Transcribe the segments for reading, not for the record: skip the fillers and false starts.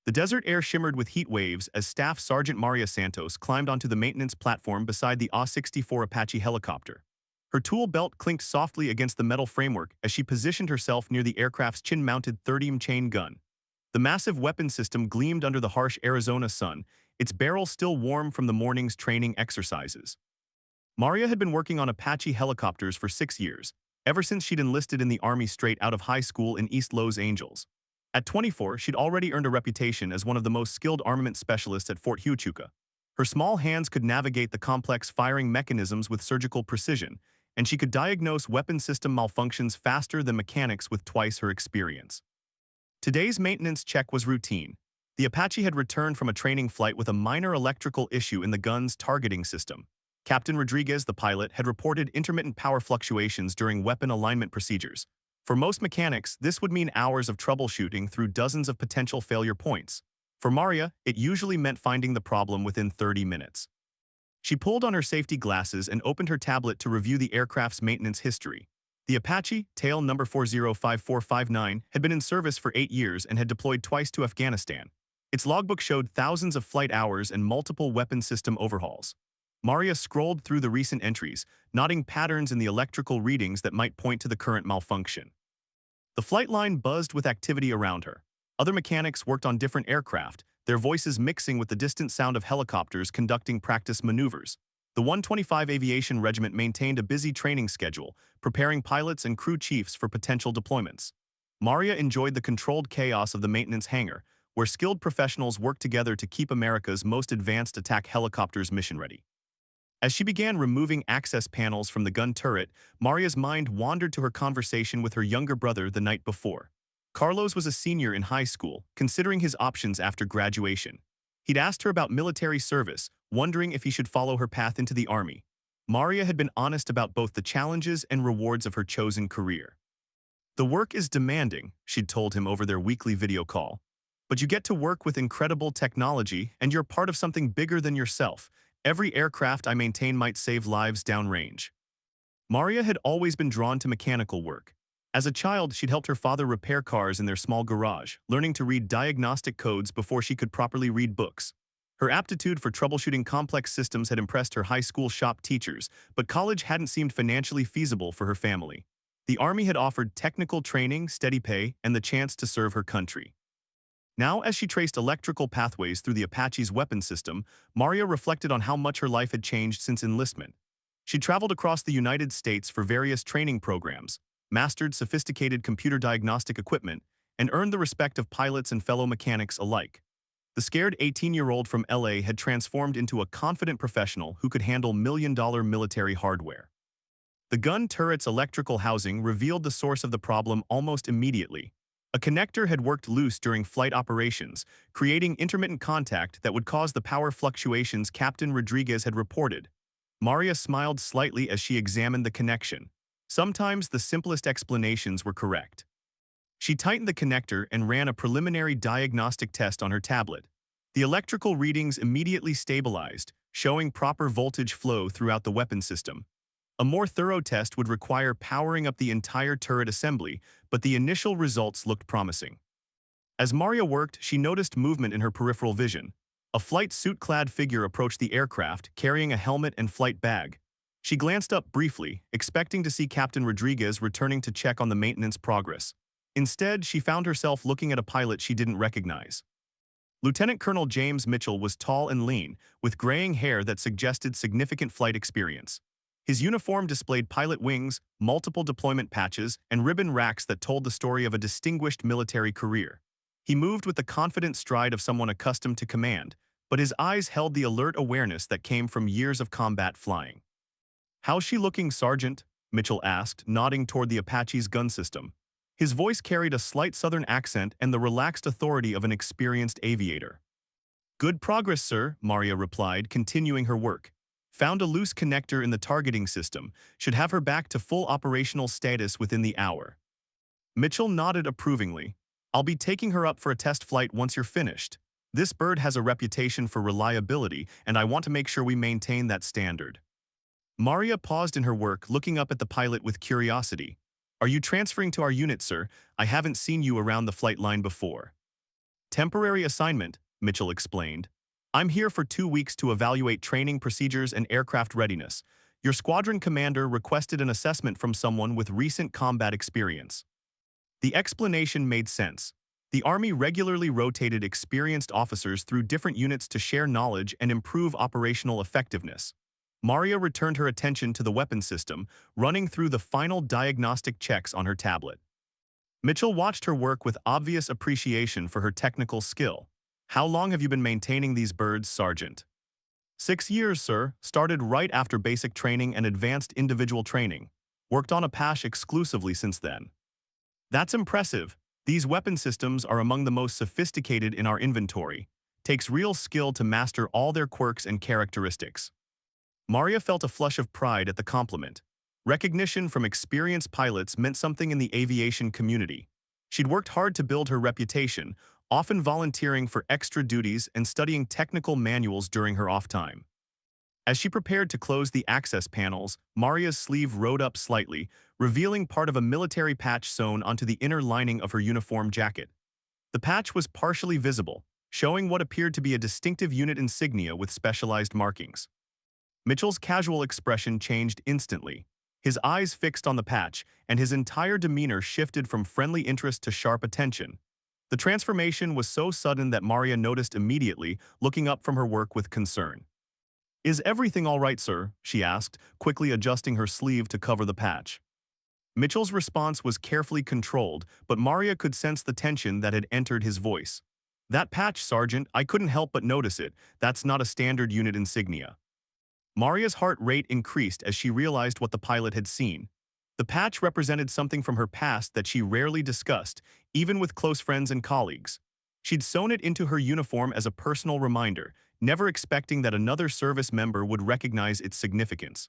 The desert air shimmered with heat waves as Staff Sergeant Maria Santos climbed onto the maintenance platform beside the A-64 Apache helicopter. Her tool belt clinked softly against the metal framework as she positioned herself near the aircraft's chin-mounted 30mm chain gun. The massive weapon system gleamed under the harsh Arizona sun, its barrel still warm from the morning's training exercises. Maria had been working on Apache helicopters for 6 years, ever since she'd enlisted in the Army straight out of high school in East Los Angeles. At 24, she'd already earned a reputation as one of the most skilled armament specialists at Fort Huachuca. Her small hands could navigate the complex firing mechanisms with surgical precision, and she could diagnose weapon system malfunctions faster than mechanics with twice her experience. Today's maintenance check was routine. The Apache had returned from a training flight with a minor electrical issue in the gun's targeting system. Captain Rodriguez, the pilot, had reported intermittent power fluctuations during weapon alignment procedures. For most mechanics, this would mean hours of troubleshooting through dozens of potential failure points. For Maria, it usually meant finding the problem within 30 minutes. She pulled on her safety glasses and opened her tablet to review the aircraft's maintenance history. The Apache, tail number 405459, had been in service for 8 years and had deployed twice to Afghanistan. Its logbook showed thousands of flight hours and multiple weapon system overhauls. Maria scrolled through the recent entries, noting patterns in the electrical readings that might point to the current malfunction. The flight line buzzed with activity around her. Other mechanics worked on different aircraft, their voices mixing with the distant sound of helicopters conducting practice maneuvers. The 125 Aviation Regiment maintained a busy training schedule, preparing pilots and crew chiefs for potential deployments. Maria enjoyed the controlled chaos of the maintenance hangar, where skilled professionals worked together to keep America's most advanced attack helicopters mission-ready. As she began removing access panels from the gun turret, Maria's mind wandered to her conversation with her younger brother the night before. Carlos was a senior in high school, considering his options after graduation. He'd asked her about military service, wondering if he should follow her path into the Army. Maria had been honest about both the challenges and rewards of her chosen career. "The work is demanding," she'd told him over their weekly video call. "But you get to work with incredible technology, and you're part of something bigger than yourself. Every aircraft I maintain might save lives downrange." Maria had always been drawn to mechanical work. As a child, she'd helped her father repair cars in their small garage, learning to read diagnostic codes before she could properly read books. Her aptitude for troubleshooting complex systems had impressed her high school shop teachers, but college hadn't seemed financially feasible for her family. The Army had offered technical training, steady pay, and the chance to serve her country. Now, as she traced electrical pathways through the Apache's weapon system, Maria reflected on how much her life had changed since enlistment. She traveled across the United States for various training programs, mastered sophisticated computer diagnostic equipment, and earned the respect of pilots and fellow mechanics alike. The scared 18-year-old from LA had transformed into a confident professional who could handle million-dollar military hardware. The gun turret's electrical housing revealed the source of the problem almost immediately. A connector had worked loose during flight operations, creating intermittent contact that would cause the power fluctuations Captain Rodriguez had reported. Maria smiled slightly as she examined the connection. Sometimes the simplest explanations were correct. She tightened the connector and ran a preliminary diagnostic test on her tablet. The electrical readings immediately stabilized, showing proper voltage flow throughout the weapon system. A more thorough test would require powering up the entire turret assembly, but the initial results looked promising. As Maria worked, she noticed movement in her peripheral vision. A flight suit-clad figure approached the aircraft, carrying a helmet and flight bag. She glanced up briefly, expecting to see Captain Rodriguez returning to check on the maintenance progress. Instead, she found herself looking at a pilot she didn't recognize. Lieutenant Colonel James Mitchell was tall and lean, with graying hair that suggested significant flight experience. His uniform displayed pilot wings, multiple deployment patches, and ribbon racks that told the story of a distinguished military career. He moved with the confident stride of someone accustomed to command, but his eyes held the alert awareness that came from years of combat flying. "How's she looking, Sergeant?" Mitchell asked, nodding toward the Apache's gun system. His voice carried a slight southern accent and the relaxed authority of an experienced aviator. "Good progress, sir," Maria replied, continuing her work. "Found a loose connector in the targeting system. Should have her back to full operational status within the hour." Mitchell nodded approvingly. "I'll be taking her up for a test flight once you're finished. This bird has a reputation for reliability, and I want to make sure we maintain that standard." Maria paused in her work, looking up at the pilot with curiosity. "Are you transferring to our unit, sir? I haven't seen you around the flight line before." Temporary assignment, Mitchell explained. I'm here for 2 weeks to evaluate training procedures and aircraft readiness. Your squadron commander requested an assessment from someone with recent combat experience. The explanation made sense. The Army regularly rotated experienced officers through different units to share knowledge and improve operational effectiveness. Maria returned her attention to the weapon system, running through the final diagnostic checks on her tablet. Mitchell watched her work with obvious appreciation for her technical skill. How long have you been maintaining these birds, Sergeant? 6 years, sir. Started right after basic training and advanced individual training. Worked on Apache exclusively since then. That's impressive. These weapon systems are among the most sophisticated in our inventory. Takes real skill to master all their quirks and characteristics. Maria felt a flush of pride at the compliment. Recognition from experienced pilots meant something in the aviation community. She'd worked hard to build her reputation, often volunteering for extra duties and studying technical manuals during her off time. As she prepared to close the access panels, Maria's sleeve rode up slightly, revealing part of a military patch sewn onto the inner lining of her uniform jacket. The patch was partially visible, showing what appeared to be a distinctive unit insignia with specialized markings. Mitchell's casual expression changed instantly. His eyes fixed on the patch, and his entire demeanor shifted from friendly interest to sharp attention. The transformation was so sudden that Maria noticed immediately, looking up from her work with concern. Is everything all right, sir? She asked, quickly adjusting her sleeve to cover the patch. Mitchell's response was carefully controlled, but Maria could sense the tension that had entered his voice. That patch, Sergeant, I couldn't help but notice it. That's not a standard unit insignia. Maria's heart rate increased as she realized what the pilot had seen. The patch represented something from her past that she rarely discussed, even with close friends and colleagues. She'd sewn it into her uniform as a personal reminder, never expecting that another service member would recognize its significance.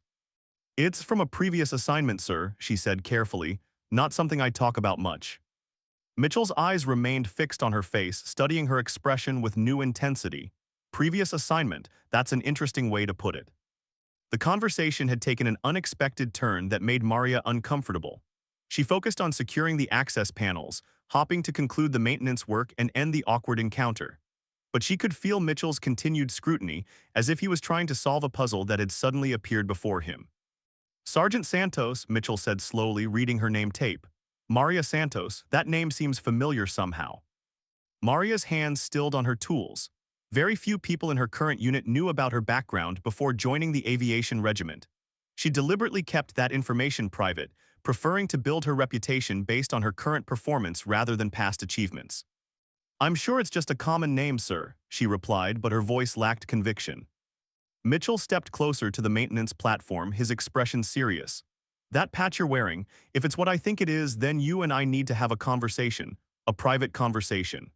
It's from a previous assignment, sir, she said carefully, not something I talk about much. Mitchell's eyes remained fixed on her face, studying her expression with new intensity. Previous assignment, that's an interesting way to put it. The conversation had taken an unexpected turn that made Maria uncomfortable. She focused on securing the access panels, hoping to conclude the maintenance work and end the awkward encounter. But she could feel Mitchell's continued scrutiny, as if he was trying to solve a puzzle that had suddenly appeared before him. Sergeant Santos, Mitchell said slowly, reading her name tape. Maria Santos, that name seems familiar somehow. Maria's hands stilled on her tools. Very few people in her current unit knew about her background before joining the aviation regiment. She deliberately kept that information private, preferring to build her reputation based on her current performance rather than past achievements. I'm sure it's just a common name, sir, she replied, but her voice lacked conviction. Mitchell stepped closer to the maintenance platform, his expression serious. That patch you're wearing, if it's what I think it is, then you and I need to have a conversation, a private conversation.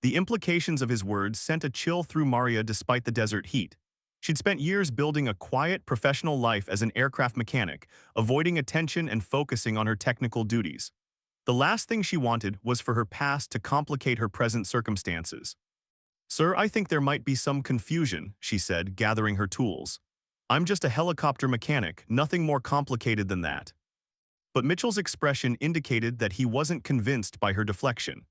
The implications of his words sent a chill through Maria despite the desert heat. She'd spent years building a quiet, professional life as an aircraft mechanic, avoiding attention and focusing on her technical duties. The last thing she wanted was for her past to complicate her present circumstances. Sir, I think there might be some confusion, she said, gathering her tools. I'm just a helicopter mechanic, nothing more complicated than that. But Mitchell's expression indicated that he wasn't convinced by her deflection.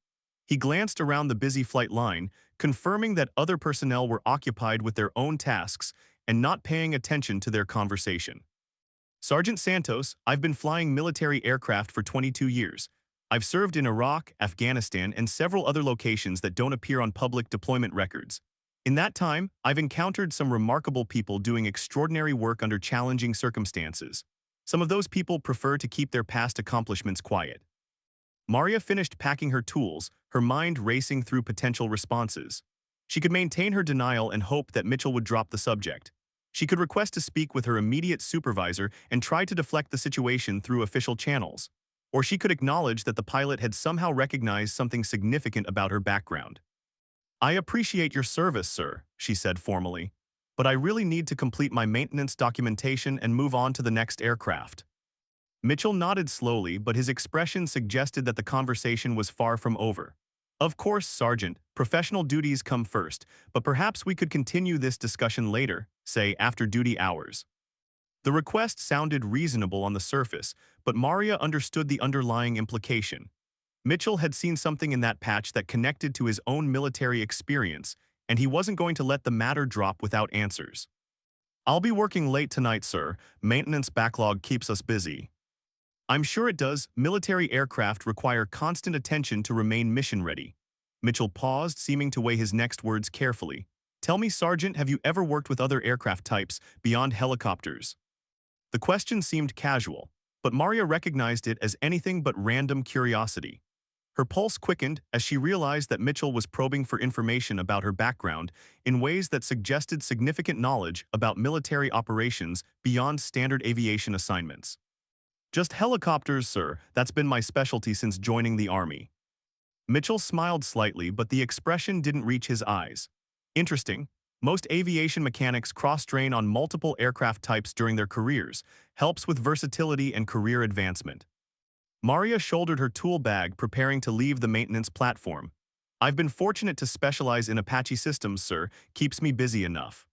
He glanced around the busy flight line, confirming that other personnel were occupied with their own tasks and not paying attention to their conversation. Sergeant Santos, I've been flying military aircraft for 22 years. I've served in Iraq, Afghanistan, and several other locations that don't appear on public deployment records. In that time, I've encountered some remarkable people doing extraordinary work under challenging circumstances. Some of those people prefer to keep their past accomplishments quiet. Maria finished packing her tools, her mind racing through potential responses. She could maintain her denial and hope that Mitchell would drop the subject. She could request to speak with her immediate supervisor and try to deflect the situation through official channels. Or she could acknowledge that the pilot had somehow recognized something significant about her background. I appreciate your service, sir, she said formally, but I really need to complete my maintenance documentation and move on to the next aircraft. Mitchell nodded slowly, but his expression suggested that the conversation was far from over. Of course, Sergeant, professional duties come first, but perhaps we could continue this discussion later, say after duty hours. The request sounded reasonable on the surface, but Maria understood the underlying implication. Mitchell had seen something in that patch that connected to his own military experience, and he wasn't going to let the matter drop without answers. "I'll be working late tonight, sir. Maintenance backlog keeps us busy." "I'm sure it does. Military aircraft require constant attention to remain mission-ready." Mitchell paused, seeming to weigh his next words carefully. "Tell me, Sergeant, have you ever worked with other aircraft types beyond helicopters?" The question seemed casual, but Maria recognized it as anything but random curiosity. Her pulse quickened as she realized that Mitchell was probing for information about her background in ways that suggested significant knowledge about military operations beyond standard aviation assignments. "Just helicopters, sir. That's been my specialty since joining the Army." Mitchell smiled slightly, but the expression didn't reach his eyes. "Interesting. Most aviation mechanics cross-train on multiple aircraft types during their careers. Helps with versatility and career advancement." Maria shouldered her tool bag, preparing to leave the maintenance platform. "I've been fortunate to specialize in Apache systems, sir. Keeps me busy enough."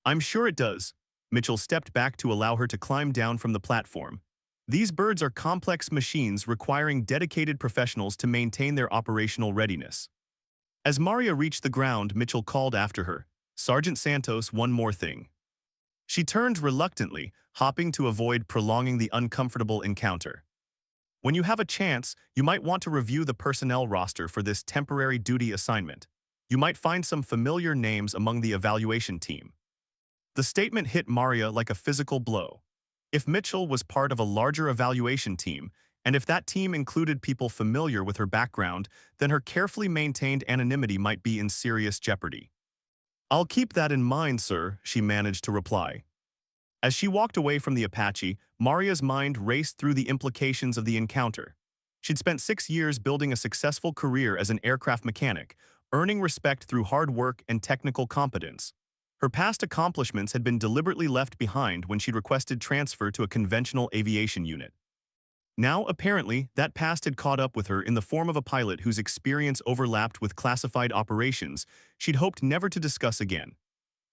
"I'm sure it does." Mitchell stepped back to allow her to climb down from the platform. "These birds are complex machines requiring dedicated professionals to maintain their operational readiness." As Maria reached the ground, Mitchell called after her, "Sergeant Santos, one more thing." She turned reluctantly, hopping to avoid prolonging the uncomfortable encounter. "When you have a chance, you might want to review the personnel roster for this temporary duty assignment. You might find some familiar names among the evaluation team." The statement hit Maria like a physical blow. If Mitchell was part of a larger evaluation team, and if that team included people familiar with her background, then her carefully maintained anonymity might be in serious jeopardy. "I'll keep that in mind, sir," she managed to reply. As she walked away from the Apache, Maria's mind raced through the implications of the encounter. She'd spent 6 years building a successful career as an aircraft mechanic, earning respect through hard work and technical competence. Her past accomplishments had been deliberately left behind when she'd requested transfer to a conventional aviation unit. Now, apparently, that past had caught up with her in the form of a pilot whose experience overlapped with classified operations she'd hoped never to discuss again.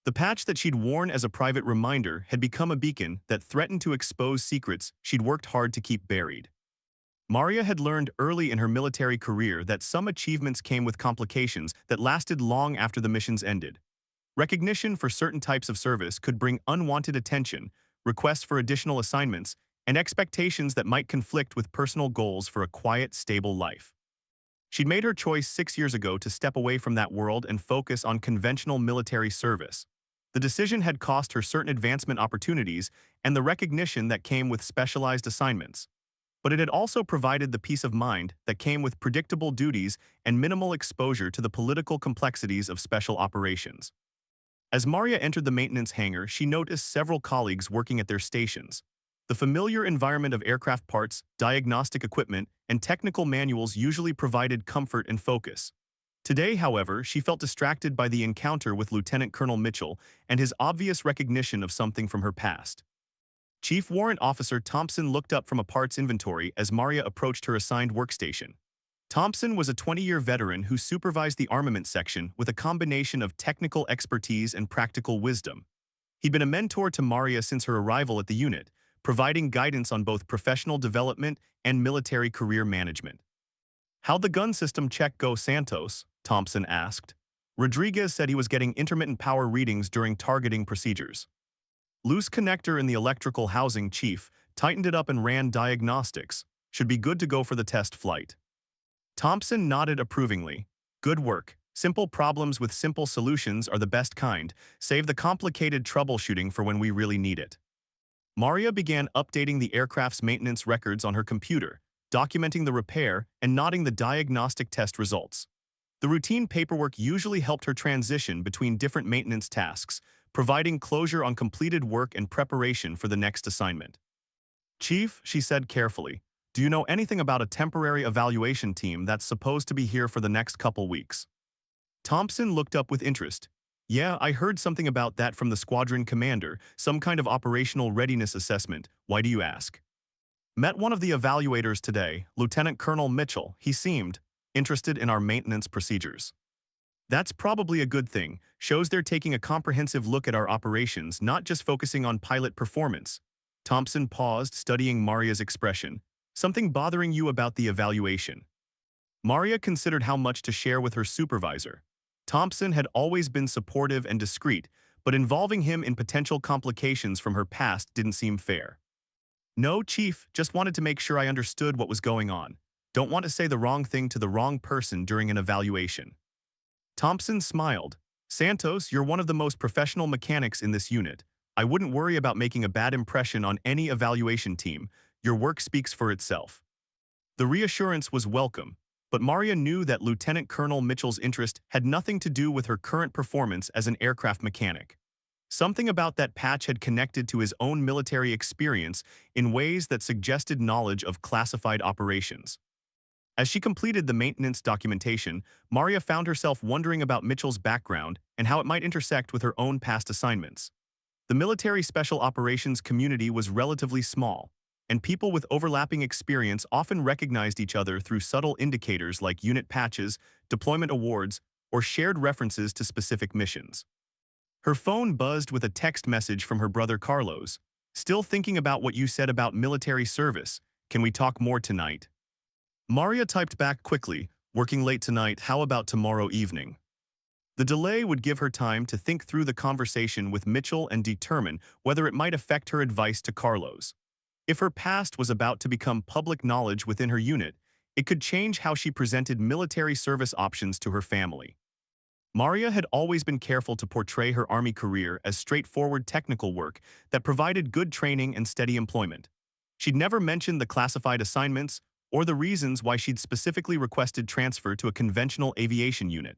The patch that she'd worn as a private reminder had become a beacon that threatened to expose secrets she'd worked hard to keep buried. Maria had learned early in her military career that some achievements came with complications that lasted long after the missions ended. Recognition for certain types of service could bring unwanted attention, requests for additional assignments, and expectations that might conflict with personal goals for a quiet, stable life. She'd made her choice 6 years ago to step away from that world and focus on conventional military service. The decision had cost her certain advancement opportunities and the recognition that came with specialized assignments. But it had also provided the peace of mind that came with predictable duties and minimal exposure to the political complexities of special operations. As Maria entered the maintenance hangar, she noticed several colleagues working at their stations. The familiar environment of aircraft parts, diagnostic equipment, and technical manuals usually provided comfort and focus. Today, however, she felt distracted by the encounter with Lieutenant Colonel Mitchell and his obvious recognition of something from her past. Chief Warrant Officer Thompson looked up from a parts inventory as Maria approached her assigned workstation. Thompson was a 20-year veteran who supervised the armament section with a combination of technical expertise and practical wisdom. He'd been a mentor to Maria since her arrival at the unit, providing guidance on both professional development and military career management. "How'd the gun system check go, Santos?" Thompson asked. Rodriguez said he was getting intermittent power readings during targeting procedures. "Loose connector in the electrical housing, Chief. Tightened it up and ran diagnostics. Should be good to go for the test flight." Thompson nodded approvingly. "Good work. Simple problems with simple solutions are the best kind. Save the complicated troubleshooting for when we really need it." Maria began updating the aircraft's maintenance records on her computer, documenting the repair and noting the diagnostic test results. The routine paperwork usually helped her transition between different maintenance tasks, providing closure on completed work and preparation for the next assignment. "Chief," she said carefully, "do you know anything about a temporary evaluation team that's supposed to be here for the next couple weeks?" Thompson looked up with interest. "Yeah, I heard something about that from the squadron commander, some kind of operational readiness assessment. Why do you ask?" "Met one of the evaluators today, Lieutenant Colonel Mitchell. He seemed interested in our maintenance procedures." "That's probably a good thing. Shows they're taking a comprehensive look at our operations, not just focusing on pilot performance." Thompson paused, studying Maria's expression. "Something bothering you about the evaluation?" Maria considered how much to share with her supervisor. Thompson had always been supportive and discreet, but involving him in potential complications from her past didn't seem fair. No, Chief, just wanted to make sure I understood what was going on. Don't want to say the wrong thing to the wrong person during an evaluation. Thompson smiled. Santos, you're one of the most professional mechanics in this unit. I wouldn't worry about making a bad impression on any evaluation team. Your work speaks for itself. The reassurance was welcome, but Maria knew that Lieutenant Colonel Mitchell's interest had nothing to do with her current performance as an aircraft mechanic. Something about that patch had connected to his own military experience in ways that suggested knowledge of classified operations. As she completed the maintenance documentation, Maria found herself wondering about Mitchell's background and how it might intersect with her own past assignments. The military special operations community was relatively small, and people with overlapping experience often recognized each other through subtle indicators like unit patches, deployment awards, or shared references to specific missions. Her phone buzzed with a text message from her brother Carlos. Still thinking about what you said about military service. Can we talk more tonight? Maria typed back quickly, working late tonight, how about tomorrow evening? The delay would give her time to think through the conversation with Mitchell and determine whether it might affect her advice to Carlos. If her past was about to become public knowledge within her unit, it could change how she presented military service options to her family. Maria had always been careful to portray her Army career as straightforward technical work that provided good training and steady employment. She'd never mentioned the classified assignments or the reasons why she'd specifically requested transfer to a conventional aviation unit.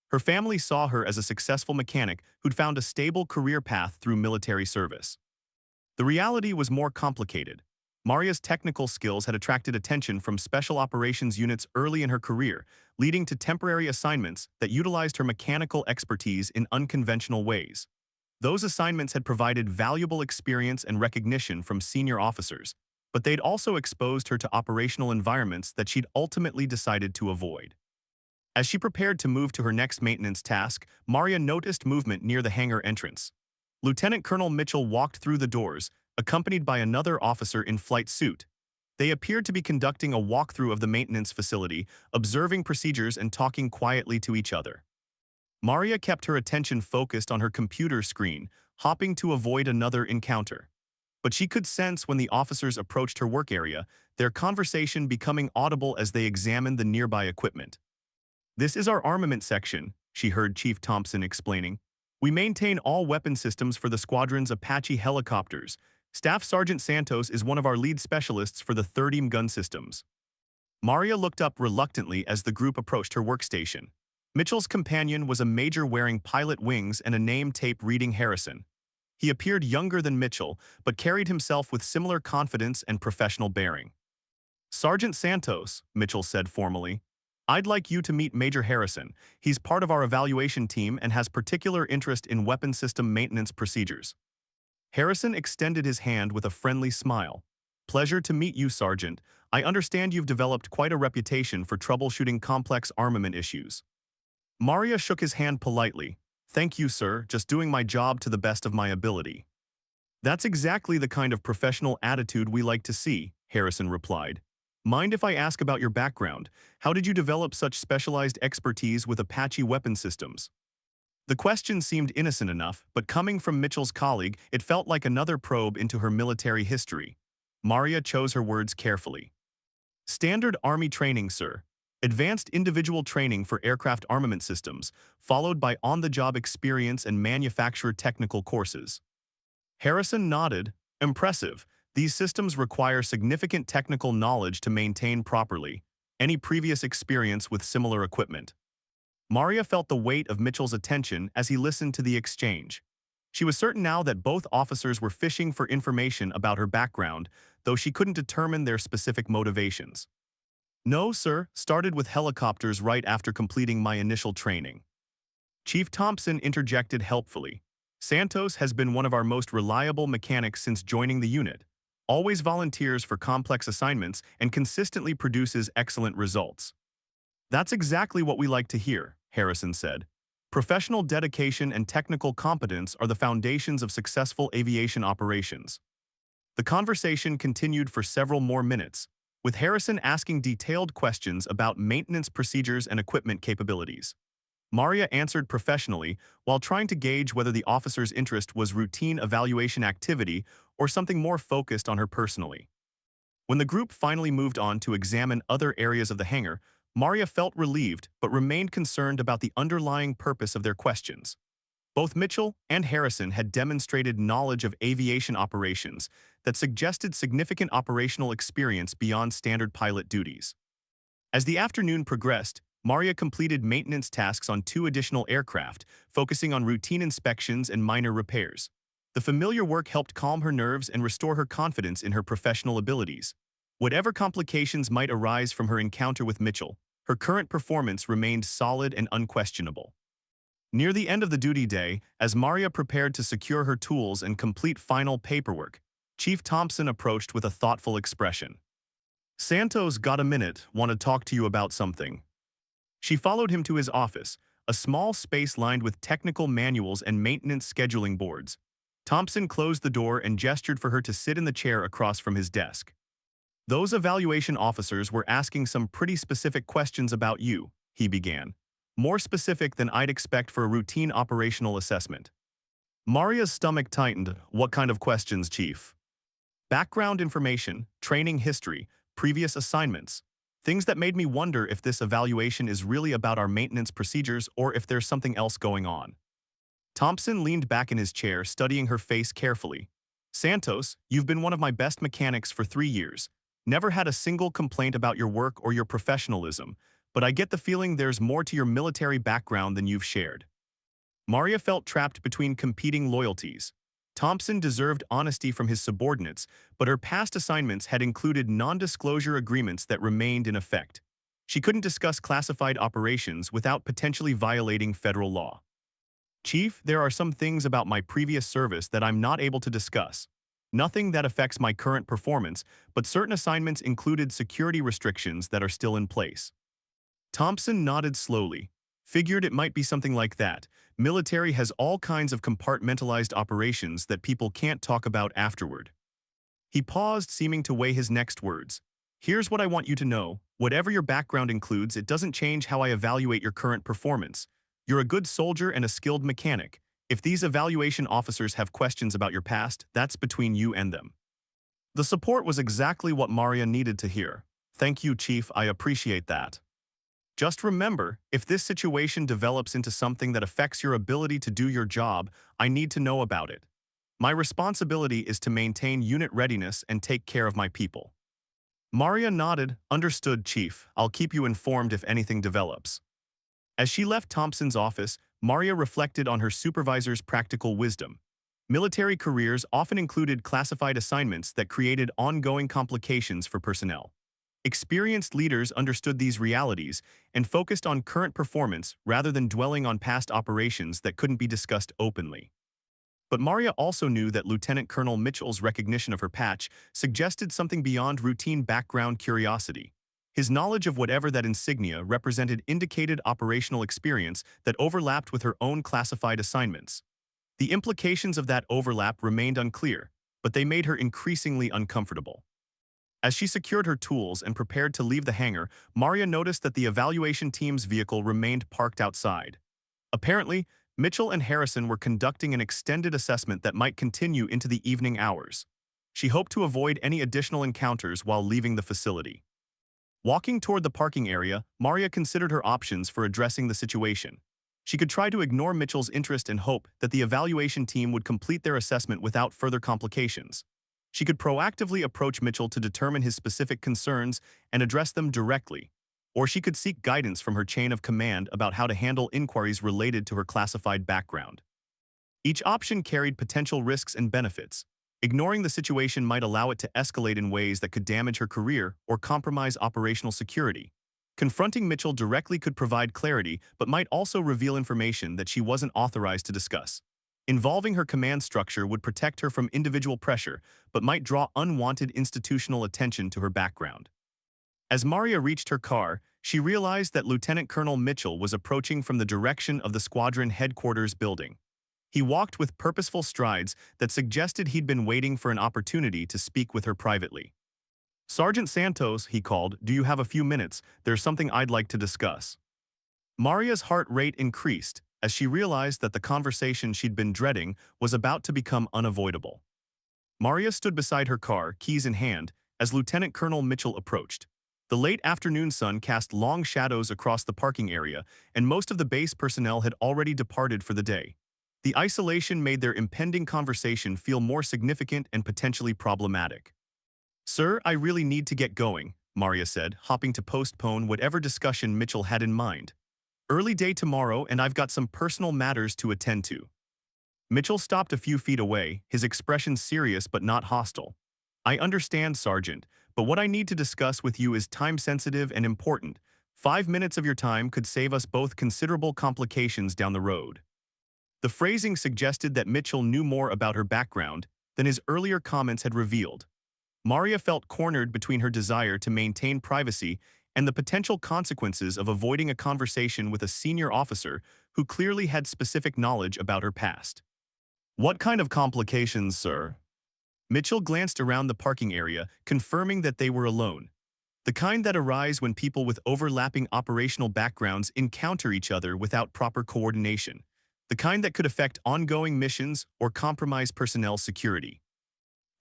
Her family saw her as a successful mechanic who'd found a stable career path through military service. The reality was more complicated. Maria's technical skills had attracted attention from special operations units early in her career, leading to temporary assignments that utilized her mechanical expertise in unconventional ways. Those assignments had provided valuable experience and recognition from senior officers, but they'd also exposed her to operational environments that she'd ultimately decided to avoid. As she prepared to move to her next maintenance task, Maria noticed movement near the hangar entrance. Lieutenant Colonel Mitchell walked through the doors, accompanied by another officer in flight suit. They appeared to be conducting a walkthrough of the maintenance facility, observing procedures and talking quietly to each other. Maria kept her attention focused on her computer screen, hopping to avoid another encounter. But she could sense when the officers approached her work area, their conversation becoming audible as they examined the nearby equipment. "This is our armament section," she heard Chief Thompson explaining. "We maintain all weapon systems for the squadron's Apache helicopters. Staff Sergeant Santos is one of our lead specialists for the 30 gun systems." Maria looked up reluctantly as the group approached her workstation. Mitchell's companion was a major wearing pilot wings and a name tape reading Harrison. He appeared younger than Mitchell, but carried himself with similar confidence and professional bearing. "Sergeant Santos," Mitchell said formally, "I'd like you to meet Major Harrison. He's part of our evaluation team and has particular interest in weapon system maintenance procedures." Harrison extended his hand with a friendly smile. "Pleasure to meet you, Sergeant. I understand you've developed quite a reputation for troubleshooting complex armament issues." Maria shook his hand politely. "Thank you, sir, just doing my job to the best of my ability." "That's exactly the kind of professional attitude we like to see," Harrison replied. "Mind if I ask about your background? How did you develop such specialized expertise with Apache weapon systems?" The question seemed innocent enough, but coming from Mitchell's colleague, it felt like another probe into her military history. Maria chose her words carefully. "Standard Army training, sir. Advanced individual training for aircraft armament systems, followed by on-the-job experience and manufacturer technical courses." Harrison nodded. "Impressive. These systems require significant technical knowledge to maintain properly. Any previous experience with similar equipment?" Maria felt the weight of Mitchell's attention as he listened to the exchange. She was certain now that both officers were fishing for information about her background, though she couldn't determine their specific motivations. "No, sir, started with helicopters right after completing my initial training." Chief Thompson interjected helpfully. "Santos has been one of our most reliable mechanics since joining the unit. Always volunteers for complex assignments and consistently produces excellent results." "That's exactly what we like to hear," Harrison said. "Professional dedication and technical competence are the foundations of successful aviation operations." The conversation continued for several more minutes. with Harrison asking detailed questions about maintenance procedures and equipment capabilities. Maria answered professionally while trying to gauge whether the officer's interest was routine evaluation activity or something more focused on her personally. When the group finally moved on to examine other areas of the hangar, Maria felt relieved but remained concerned about the underlying purpose of their questions. Both Mitchell and Harrison had demonstrated knowledge of aviation operations that suggested significant operational experience beyond standard pilot duties. As the afternoon progressed, Maria completed maintenance tasks on 2 additional aircraft, focusing on routine inspections and minor repairs. The familiar work helped calm her nerves and restore her confidence in her professional abilities. Whatever complications might arise from her encounter with Mitchell, her current performance remained solid and unquestionable. Near the end of the duty day, as Maria prepared to secure her tools and complete final paperwork, Chief Thompson approached with a thoughtful expression. "Santos, got a minute, want to talk to you about something." She followed him to his office, a small space lined with technical manuals and maintenance scheduling boards. Thompson closed the door and gestured for her to sit in the chair across from his desk. "Those evaluation officers were asking some pretty specific questions about you," he began. "More specific than I'd expect for a routine operational assessment." Maria's stomach tightened. "What kind of questions, Chief?" "Background information, training history, previous assignments. Things that made me wonder if this evaluation is really about our maintenance procedures or if there's something else going on." Thompson leaned back in his chair, studying her face carefully. "Santos, you've been one of my best mechanics for 3 years. Never had a single complaint about your work or your professionalism, but I get the feeling there's more to your military background than you've shared." Maria felt trapped between competing loyalties. Thompson deserved honesty from his subordinates, but her past assignments had included non-disclosure agreements that remained in effect. She couldn't discuss classified operations without potentially violating federal law. "Chief, there are some things about my previous service that I'm not able to discuss. Nothing that affects my current performance, but certain assignments included security restrictions that are still in place." Thompson nodded slowly. "Figured it might be something like that. Military has all kinds of compartmentalized operations that people can't talk about afterward." He paused, seeming to weigh his next words. "Here's what I want you to know. Whatever your background includes, it doesn't change how I evaluate your current performance. You're a good soldier and a skilled mechanic. If these evaluation officers have questions about your past, that's between you and them." The support was exactly what Maria needed to hear. "Thank you, Chief, I appreciate that. Just remember, if this situation develops into something that affects your ability to do your job, I need to know about it. My responsibility is to maintain unit readiness and take care of my people." Maria nodded. "Understood, Chief. I'll keep you informed if anything develops." As she left Thompson's office, Maria reflected on her supervisor's practical wisdom. Military careers often included classified assignments that created ongoing complications for personnel. Experienced leaders understood these realities and focused on current performance rather than dwelling on past operations that couldn't be discussed openly. But Maria also knew that Lieutenant Colonel Mitchell's recognition of her patch suggested something beyond routine background curiosity. His knowledge of whatever that insignia represented indicated operational experience that overlapped with her own classified assignments. The implications of that overlap remained unclear, but they made her increasingly uncomfortable. As she secured her tools and prepared to leave the hangar, Maria noticed that the evaluation team's vehicle remained parked outside. Apparently, Mitchell and Harrison were conducting an extended assessment that might continue into the evening hours. She hoped to avoid any additional encounters while leaving the facility. Walking toward the parking area, Maria considered her options for addressing the situation. She could try to ignore Mitchell's interest and hope that the evaluation team would complete their assessment without further complications. She could proactively approach Mitchell to determine his specific concerns and address them directly, or she could seek guidance from her chain of command about how to handle inquiries related to her classified background. Each option carried potential risks and benefits. Ignoring the situation might allow it to escalate in ways that could damage her career or compromise operational security. Confronting Mitchell directly could provide clarity, but might also reveal information that she wasn't authorized to discuss. Involving her command structure would protect her from individual pressure, but might draw unwanted institutional attention to her background. As Maria reached her car, she realized that Lieutenant Colonel Mitchell was approaching from the direction of the squadron headquarters building. He walked with purposeful strides that suggested he'd been waiting for an opportunity to speak with her privately. Sergeant Santos, he called, do you have a few minutes? There's something I'd like to discuss. Maria's heart rate increased as she realized that the conversation she'd been dreading was about to become unavoidable. Maria stood beside her car, keys in hand, as Lieutenant Colonel Mitchell approached. The late afternoon sun cast long shadows across the parking area, and most of the base personnel had already departed for the day. The isolation made their impending conversation feel more significant and potentially problematic. Sir, I really need to get going, Maria said, hoping to postpone whatever discussion Mitchell had in mind. Early day tomorrow, and I've got some personal matters to attend to. Mitchell stopped a few feet away, his expression serious but not hostile. I understand, Sergeant, but what I need to discuss with you is time-sensitive and important. 5 minutes of your time could save us both considerable complications down the road. The phrasing suggested that Mitchell knew more about her background than his earlier comments had revealed. Maria felt cornered between her desire to maintain privacy and the potential consequences of avoiding a conversation with a senior officer who clearly had specific knowledge about her past. What kind of complications, sir? Mitchell glanced around the parking area, confirming that they were alone. The kind that arise when people with overlapping operational backgrounds encounter each other without proper coordination. The kind that could affect ongoing missions or compromise personnel security.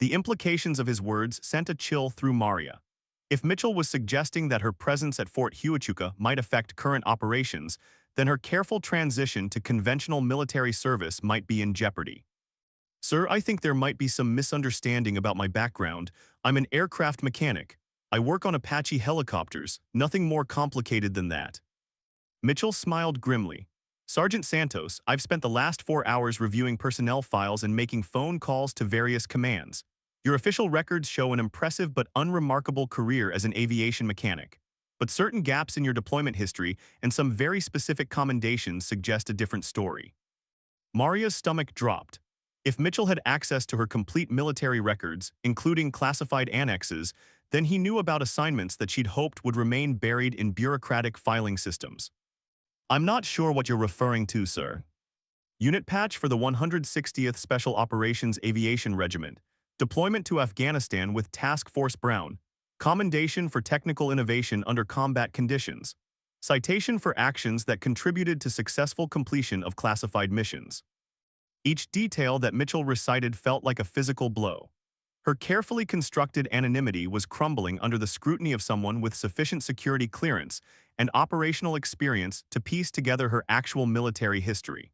The implications of his words sent a chill through Maria. If Mitchell was suggesting that her presence at Fort Huachuca might affect current operations, then her careful transition to conventional military service might be in jeopardy. Sir, I think there might be some misunderstanding about my background. I'm an aircraft mechanic. I work on Apache helicopters, nothing more complicated than that. Mitchell smiled grimly. Sergeant Santos, I've spent the last 4 hours reviewing personnel files and making phone calls to various commands. Your official records show an impressive but unremarkable career as an aviation mechanic. But certain gaps in your deployment history and some very specific commendations suggest a different story. Maria's stomach dropped. If Mitchell had access to her complete military records, including classified annexes, then he knew about assignments that she'd hoped would remain buried in bureaucratic filing systems. I'm not sure what you're referring to, sir. Unit patch for the 160th Special Operations Aviation Regiment. Deployment to Afghanistan with Task Force Brown. Commendation for technical innovation under combat conditions. Citation for actions that contributed to successful completion of classified missions. Each detail that Mitchell recited felt like a physical blow. Her carefully constructed anonymity was crumbling under the scrutiny of someone with sufficient security clearance and operational experience to piece together her actual military history.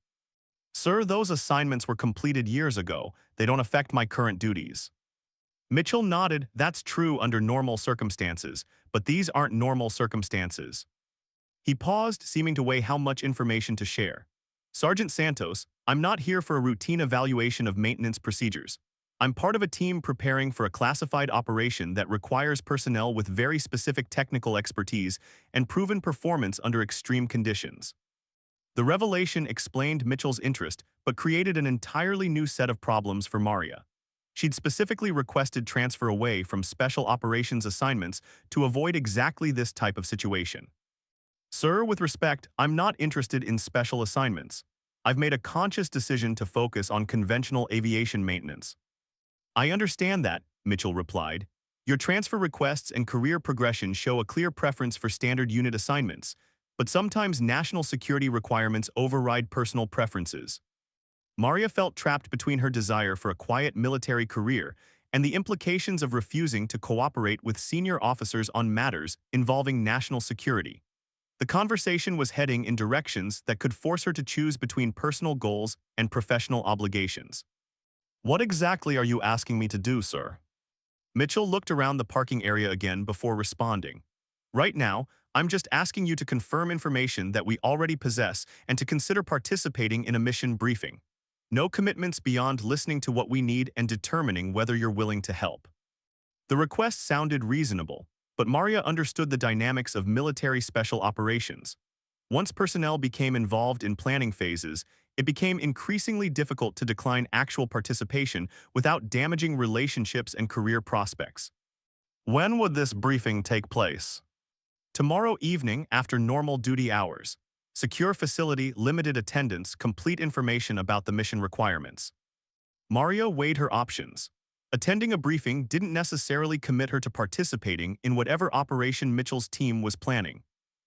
Sir, those assignments were completed years ago. They don't affect my current duties. Mitchell nodded. That's true under normal circumstances, but these aren't normal circumstances. He paused, seeming to weigh how much information to share. Sergeant Santos, I'm not here for a routine evaluation of maintenance procedures. I'm part of a team preparing for a classified operation that requires personnel with very specific technical expertise and proven performance under extreme conditions. The revelation explained Mitchell's interest, but created an entirely new set of problems for Maria. She'd specifically requested transfer away from special operations assignments to avoid exactly this type of situation. Sir, with respect, I'm not interested in special assignments. I've made a conscious decision to focus on conventional aviation maintenance. I understand that, Mitchell replied. Your transfer requests and career progression show a clear preference for standard unit assignments, but sometimes national security requirements override personal preferences. Maria felt trapped between her desire for a quiet military career and the implications of refusing to cooperate with senior officers on matters involving national security. The conversation was heading in directions that could force her to choose between personal goals and professional obligations. What exactly are you asking me to do, sir? Mitchell looked around the parking area again before responding. Right now, I'm just asking you to confirm information that we already possess and to consider participating in a mission briefing. No commitments beyond listening to what we need and determining whether you're willing to help. The request sounded reasonable, but Maria understood the dynamics of military special operations. Once personnel became involved in planning phases, it became increasingly difficult to decline actual participation without damaging relationships and career prospects. When would this briefing take place? Tomorrow evening after normal duty hours. Secure facility, limited attendance, complete information about the mission requirements. Maria weighed her options. Attending a briefing didn't necessarily commit her to participating in whatever operation Mitchell's team was planning,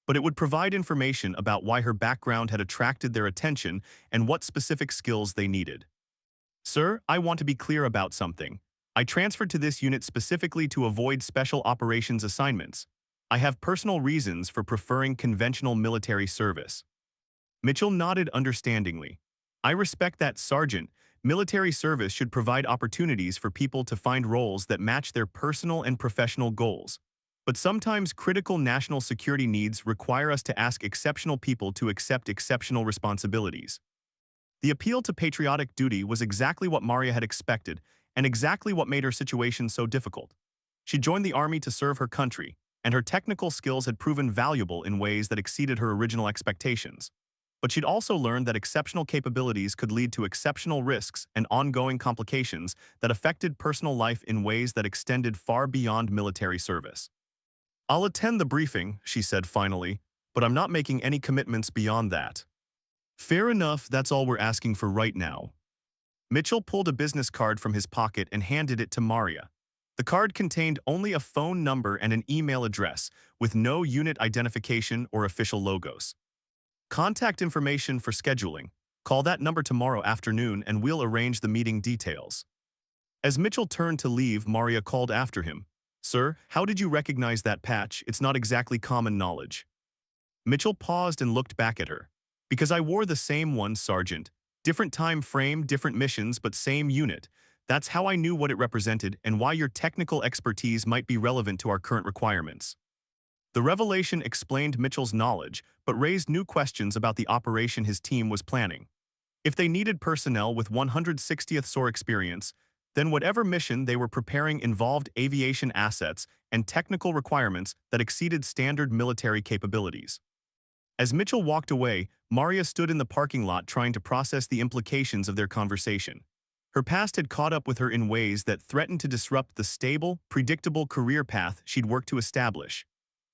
but it would provide information about why her background had attracted their attention and what specific skills they needed. Sir, I want to be clear about something. I transferred to this unit specifically to avoid special operations assignments. I have personal reasons for preferring conventional military service. Mitchell nodded understandingly. I respect that, Sergeant. Military service should provide opportunities for people to find roles that match their personal and professional goals. But sometimes critical national security needs require us to ask exceptional people to accept exceptional responsibilities. The appeal to patriotic duty was exactly what Maria had expected, and exactly what made her situation so difficult. She joined the army to serve her country, and her technical skills had proven valuable in ways that exceeded her original expectations. But she'd also learned that exceptional capabilities could lead to exceptional risks and ongoing complications that affected personal life in ways that extended far beyond military service. I'll attend the briefing, she said finally, but I'm not making any commitments beyond that. Fair enough, that's all we're asking for right now. Mitchell pulled a business card from his pocket and handed it to Maria. The card contained only a phone number and an email address, with no unit identification or official logos. Contact information for scheduling. Call that number tomorrow afternoon and we'll arrange the meeting details. As Mitchell turned to leave, Maria called after him. Sir, how did you recognize that patch? It's not exactly common knowledge. Mitchell paused and looked back at her. Because I wore the same one, Sergeant. Different time frame, different missions, but same unit. That's how I knew what it represented and why your technical expertise might be relevant to our current requirements. The revelation explained Mitchell's knowledge, but raised new questions about the operation his team was planning. If they needed personnel with 160th SOAR experience, then whatever mission they were preparing involved aviation assets and technical requirements that exceeded standard military capabilities. As Mitchell walked away, Maria stood in the parking lot trying to process the implications of their conversation. Her past had caught up with her in ways that threatened to disrupt the stable, predictable career path she'd worked to establish.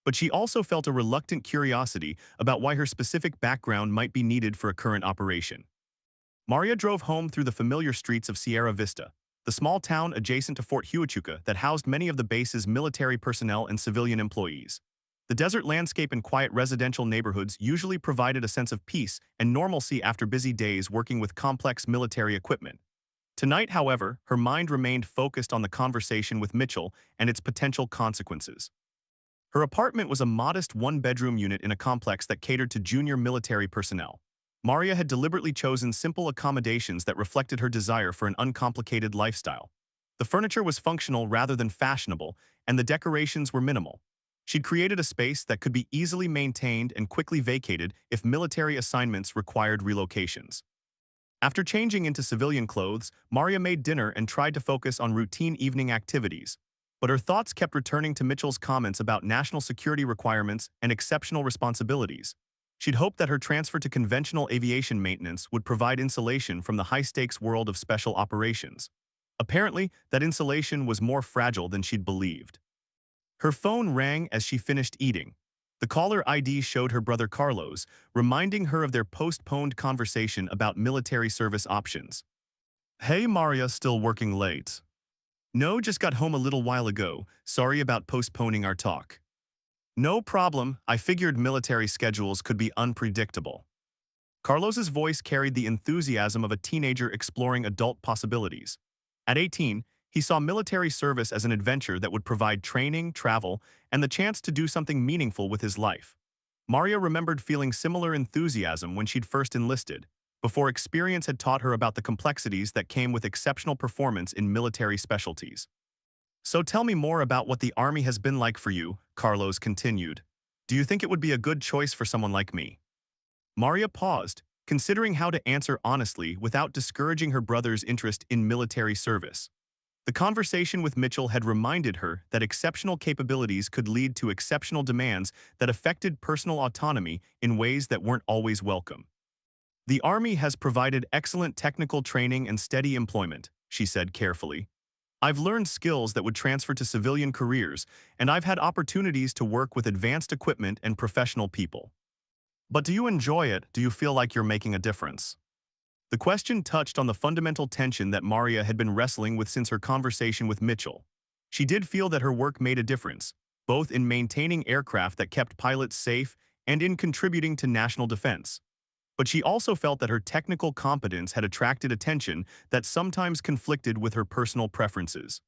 But she also felt a reluctant curiosity about why her specific background might be needed for a current operation. Maria drove home through the familiar streets of Sierra Vista, the small town adjacent to Fort Huachuca that housed many of the base's military personnel and civilian employees. The desert landscape and quiet residential neighborhoods usually provided a sense of peace and normalcy after busy days working with complex military equipment. Tonight, however, her mind remained focused on the conversation with Mitchell and its potential consequences. Her apartment was a modest one-bedroom unit in a complex that catered to junior military personnel. Maria had deliberately chosen simple accommodations that reflected her desire for an uncomplicated lifestyle. The furniture was functional rather than fashionable, and the decorations were minimal. She'd created a space that could be easily maintained and quickly vacated if military assignments required relocations. After changing into civilian clothes, Maria made dinner and tried to focus on routine evening activities. But her thoughts kept returning to Mitchell's comments about national security requirements and exceptional responsibilities. She'd hoped that her transfer to conventional aviation maintenance would provide insulation from the high-stakes world of special operations. Apparently, that insulation was more fragile than she'd believed. Her phone rang as she finished eating. The caller ID showed her brother Carlos, reminding her of their postponed conversation about military service options. Hey Maria, still working late? No, just got home a little while ago. Sorry about postponing our talk. No problem, I figured military schedules could be unpredictable. Carlos's voice carried the enthusiasm of a teenager exploring adult possibilities. At 18, he saw military service as an adventure that would provide training, travel, and the chance to do something meaningful with his life. Maria remembered feeling similar enthusiasm when she'd first enlisted, before experience had taught her about the complexities that came with exceptional performance in military specialties. So tell me more about what the Army has been like for you, Carlos continued. Do you think it would be a good choice for someone like me? Maria paused, considering how to answer honestly without discouraging her brother's interest in military service. The conversation with Mitchell had reminded her that exceptional capabilities could lead to exceptional demands that affected personal autonomy in ways that weren't always welcome. The Army has provided excellent technical training and steady employment, she said carefully. I've learned skills that would transfer to civilian careers, and I've had opportunities to work with advanced equipment and professional people. But do you enjoy it? Do you feel like you're making a difference? The The question touched on the fundamental tension that Maria had been wrestling with since her conversation with Mitchell. She did feel that her work made a difference, both in maintaining aircraft that kept pilots safe and in contributing to national defense. But she also felt that her technical competence had attracted attention that sometimes conflicted with her personal preferences.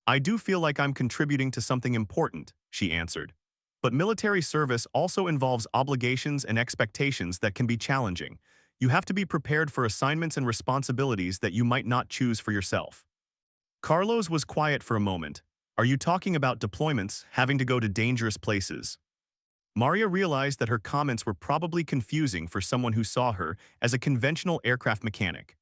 "I do feel like I'm contributing to something important," she answered. "But military service also involves obligations and expectations that can be challenging. You have to be prepared for assignments and responsibilities that you might not choose for yourself." Carlos was quiet for a moment. "Are you talking about deployments, having to go to dangerous places?" Maria realized that her comments were probably confusing for someone who saw her as a conventional aircraft mechanic.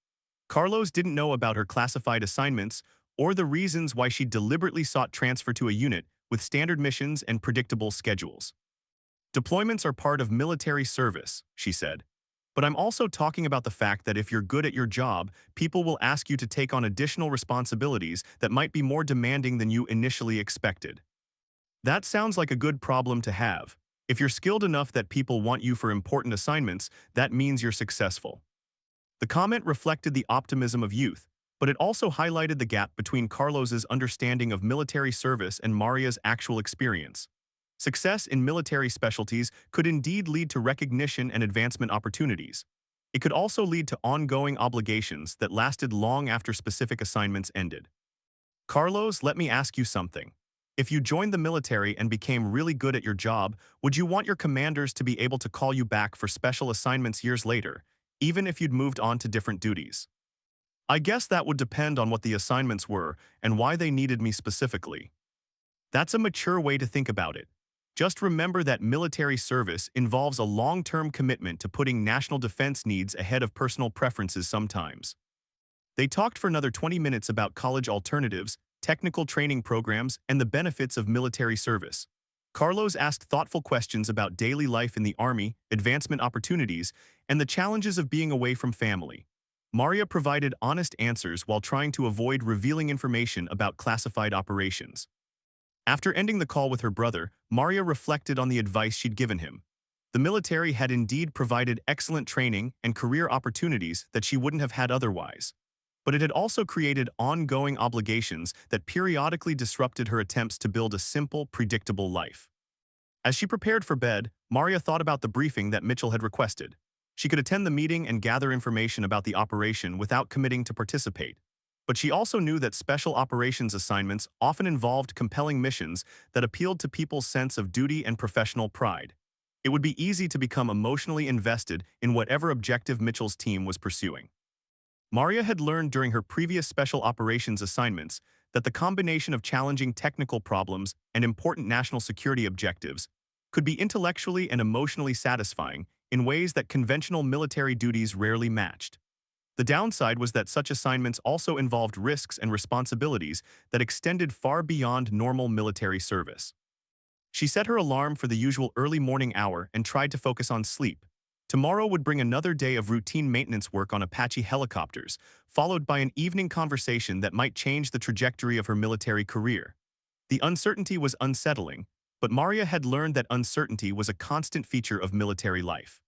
Carlos didn't know about her classified assignments or the reasons why she deliberately sought transfer to a unit with standard missions and predictable schedules. "Deployments are part of military service," she said. "But I'm also talking about the fact that if you're good at your job, people will ask you to take on additional responsibilities that might be more demanding than you initially expected. That sounds like a good problem to have. If you're skilled enough that people want you for important assignments, that means you're successful." The comment reflected the optimism of youth, but it also highlighted the gap between Carlos's understanding of military service and Maria's actual experience. Success in military specialties could indeed lead to recognition and advancement opportunities. It could also lead to ongoing obligations that lasted long after specific assignments ended. "Carlos, let me ask you something. If you joined the military and became really good at your job, would you want your commanders to be able to call you back for special assignments years later, even if you'd moved on to different duties?" "I guess that would depend on what the assignments were and why they needed me specifically." That's a mature way to think about it. Just remember that military service involves a long-term commitment to putting national defense needs ahead of personal preferences sometimes. They talked for another 20 minutes about college alternatives, technical training programs, and the benefits of military service. Carlos asked thoughtful questions about daily life in the Army, advancement opportunities, and the challenges of being away from family. Maria provided honest answers while trying to avoid revealing information about classified operations. After ending the call with her brother, Maria reflected on the advice she'd given him. The military had indeed provided excellent training and career opportunities that she wouldn't have had otherwise. But it had also created ongoing obligations that periodically disrupted her attempts to build a simple, predictable life. As she prepared for bed, Maria thought about the briefing that Mitchell had requested. She could attend the meeting and gather information about the operation without committing to participate. But she also knew that special operations assignments often involved compelling missions that appealed to people's sense of duty and professional pride. It would be easy to become emotionally invested in whatever objective Mitchell's team was pursuing. Maria had learned during her previous special operations assignments that the combination of challenging technical problems and important national security objectives could be intellectually and emotionally satisfying in ways that conventional military duties rarely matched. The downside was that such assignments also involved risks and responsibilities that extended far beyond normal military service. She set her alarm for the usual early morning hour and tried to focus on sleep. Tomorrow would bring another day of routine maintenance work on Apache helicopters, followed by an evening conversation that might change the trajectory of her military career. The uncertainty was unsettling, but Maria had learned that uncertainty was a constant feature of military life.